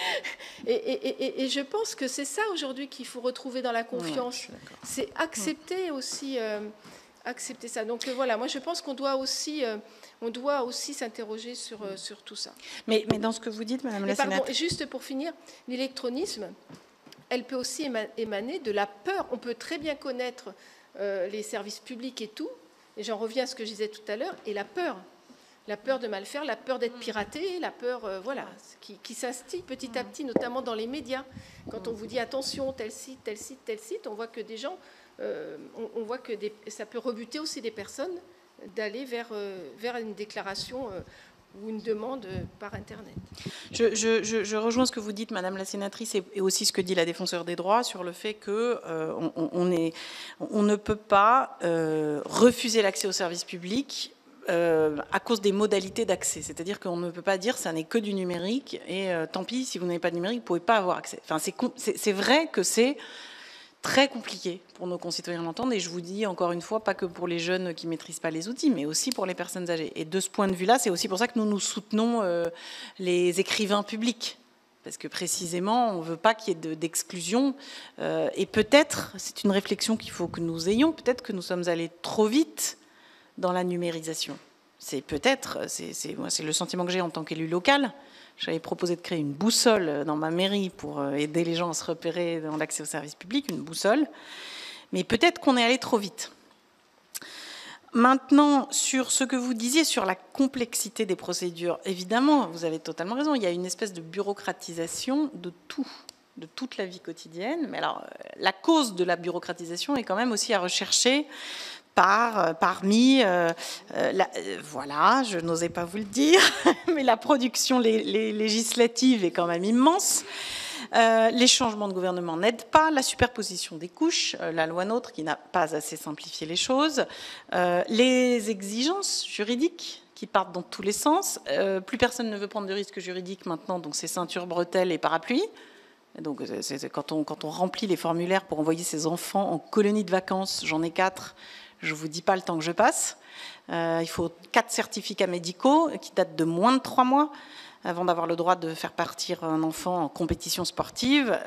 et je pense que c'est ça aujourd'hui qu'il faut retrouver dans la confiance, c'est accepter aussi, accepter ça. Donc voilà, moi je pense qu'on doit aussi... on doit aussi s'interroger sur tout ça. Mais dans ce que vous dites, Madame la sénatrice... Juste pour finir, l'électronisme, elle peut aussi émaner de la peur. On peut très bien connaître les services publics et tout, et j'en reviens à ce que je disais tout à l'heure, et la peur de mal faire, la peur d'être piraté, la peur voilà, qui s'instille petit à petit, notamment dans les médias. Quand on vous dit attention, tel site, tel site, tel site, on voit que des gens, on voit que ça peut rebuter aussi des personnes d'aller vers une déclaration ou une demande par Internet. Je rejoins ce que vous dites, Madame la sénatrice, et aussi ce que dit la défenseure des droits sur le fait que on ne peut pas refuser l'accès aux services publics à cause des modalités d'accès. C'est-à-dire qu'on ne peut pas dire ça n'est que du numérique et tant pis, si vous n'avez pas de numérique, vous ne pouvez pas avoir accès. Enfin, c'est vrai que c'est très compliqué pour nos concitoyens d'entendre, et je vous dis encore une fois, pas que pour les jeunes qui ne maîtrisent pas les outils, mais aussi pour les personnes âgées. Et de ce point de vue-là, c'est aussi pour ça que nous soutenons les écrivains publics, parce que précisément, on ne veut pas qu'il y ait d'exclusion, et peut-être, c'est une réflexion qu'il faut que nous ayons, peut-être que nous sommes allés trop vite dans la numérisation. C'est le sentiment que j'ai en tant qu'élu local. J'avais proposé de créer une boussole dans ma mairie pour aider les gens à se repérer dans l'accès aux services publics, une boussole. Mais peut-être qu'on est allé trop vite. Maintenant, sur ce que vous disiez sur la complexité des procédures, évidemment, vous avez totalement raison, il y a une espèce de bureaucratisation de tout, de toute la vie quotidienne. Mais alors, la cause de la bureaucratisation est quand même aussi à rechercher parmi, voilà, je n'osais pas vous le dire, mais la production législative est quand même immense. Les changements de gouvernement n'aident pas, la superposition des couches, la loi NOTRe qui n'a pas assez simplifié les choses, les exigences juridiques qui partent dans tous les sens. Plus personne ne veut prendre de risques juridiques maintenant, donc c'est ceinture, bretelles et parapluie. Donc, quand on remplit les formulaires pour envoyer ses enfants en colonie de vacances, j'en ai 4, je ne vous dis pas le temps que je passe. Il faut 4 certificats médicaux qui datent de moins de 3 mois avant d'avoir le droit de faire partir un enfant en compétition sportive.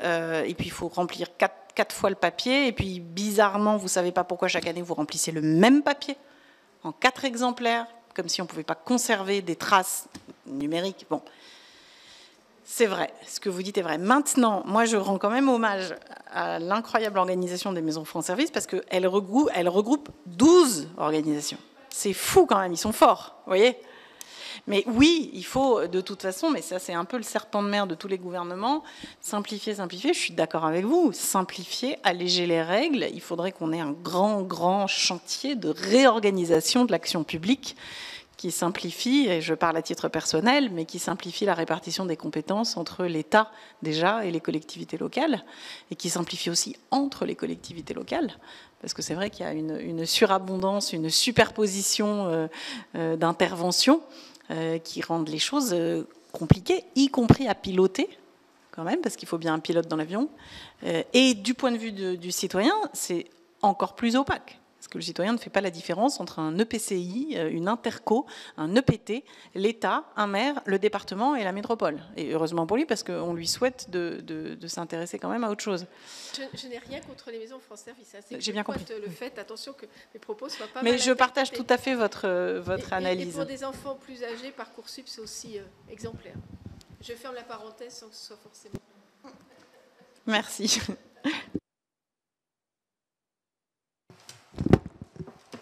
Et puis, il faut remplir 4 fois le papier. Et puis, bizarrement, vous ne savez pas pourquoi chaque année, vous remplissez le même papier en 4 exemplaires, comme si on ne pouvait pas conserver des traces numériques. Bon. C'est vrai, ce que vous dites est vrai. Maintenant, moi, je rends quand même hommage à l'incroyable organisation des maisons France Service parce qu'elle regroupe 12 organisations. C'est fou quand même, ils sont forts, vous voyez. Mais oui, il faut de toute façon, mais ça c'est un peu le serpent de mer de tous les gouvernements, simplifier, je suis d'accord avec vous, simplifier, alléger les règles. Il faudrait qu'on ait un grand chantier de réorganisation de l'action publique qui simplifie, et je parle à titre personnel, mais qui simplifie la répartition des compétences entre l'État déjà et les collectivités locales, et qui simplifie aussi entre les collectivités locales, parce que c'est vrai qu'il y a une surabondance, une superposition d'interventions qui rendent les choses compliquées, y compris à piloter, quand même, parce qu'il faut bien un pilote dans l'avion. Et du point de vue du citoyen, c'est encore plus opaque. Parce que le citoyen ne fait pas la différence entre un EPCI, une interco, un EPT, l'État, un maire, le département et la métropole. Et heureusement pour lui, parce qu'on lui souhaite de s'intéresser quand même à autre chose. Je n'ai rien contre les maisons France Service. Hein. J'ai bien compris. Le fait, attention que mes propos soient pas Mais mal je partage tout à fait votre analyse. Et pour des enfants plus âgés, Parcoursup, c'est aussi exemplaire. Je ferme la parenthèse sans que ce soit forcément... Merci.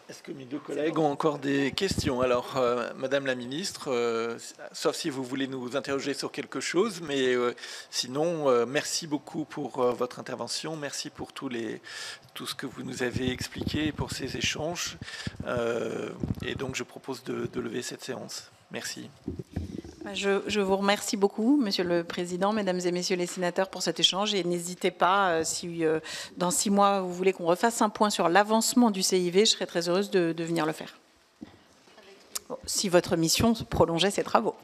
Est-ce que mes deux collègues ont encore des questions? Alors, Madame la Ministre, sauf si vous voulez nous interroger sur quelque chose, mais sinon, merci beaucoup pour votre intervention. Merci pour tout ce que vous nous avez expliqué, pour ces échanges. Et donc, je propose de lever cette séance. Merci. Je vous remercie beaucoup, Monsieur le Président, Mesdames et Messieurs les sénateurs, pour cet échange. Et n'hésitez pas, si dans 6 mois, vous voulez qu'on refasse un point sur l'avancement du CIV, je serais très heureuse de venir le faire. Bon, si votre mission prolongeait ces travaux.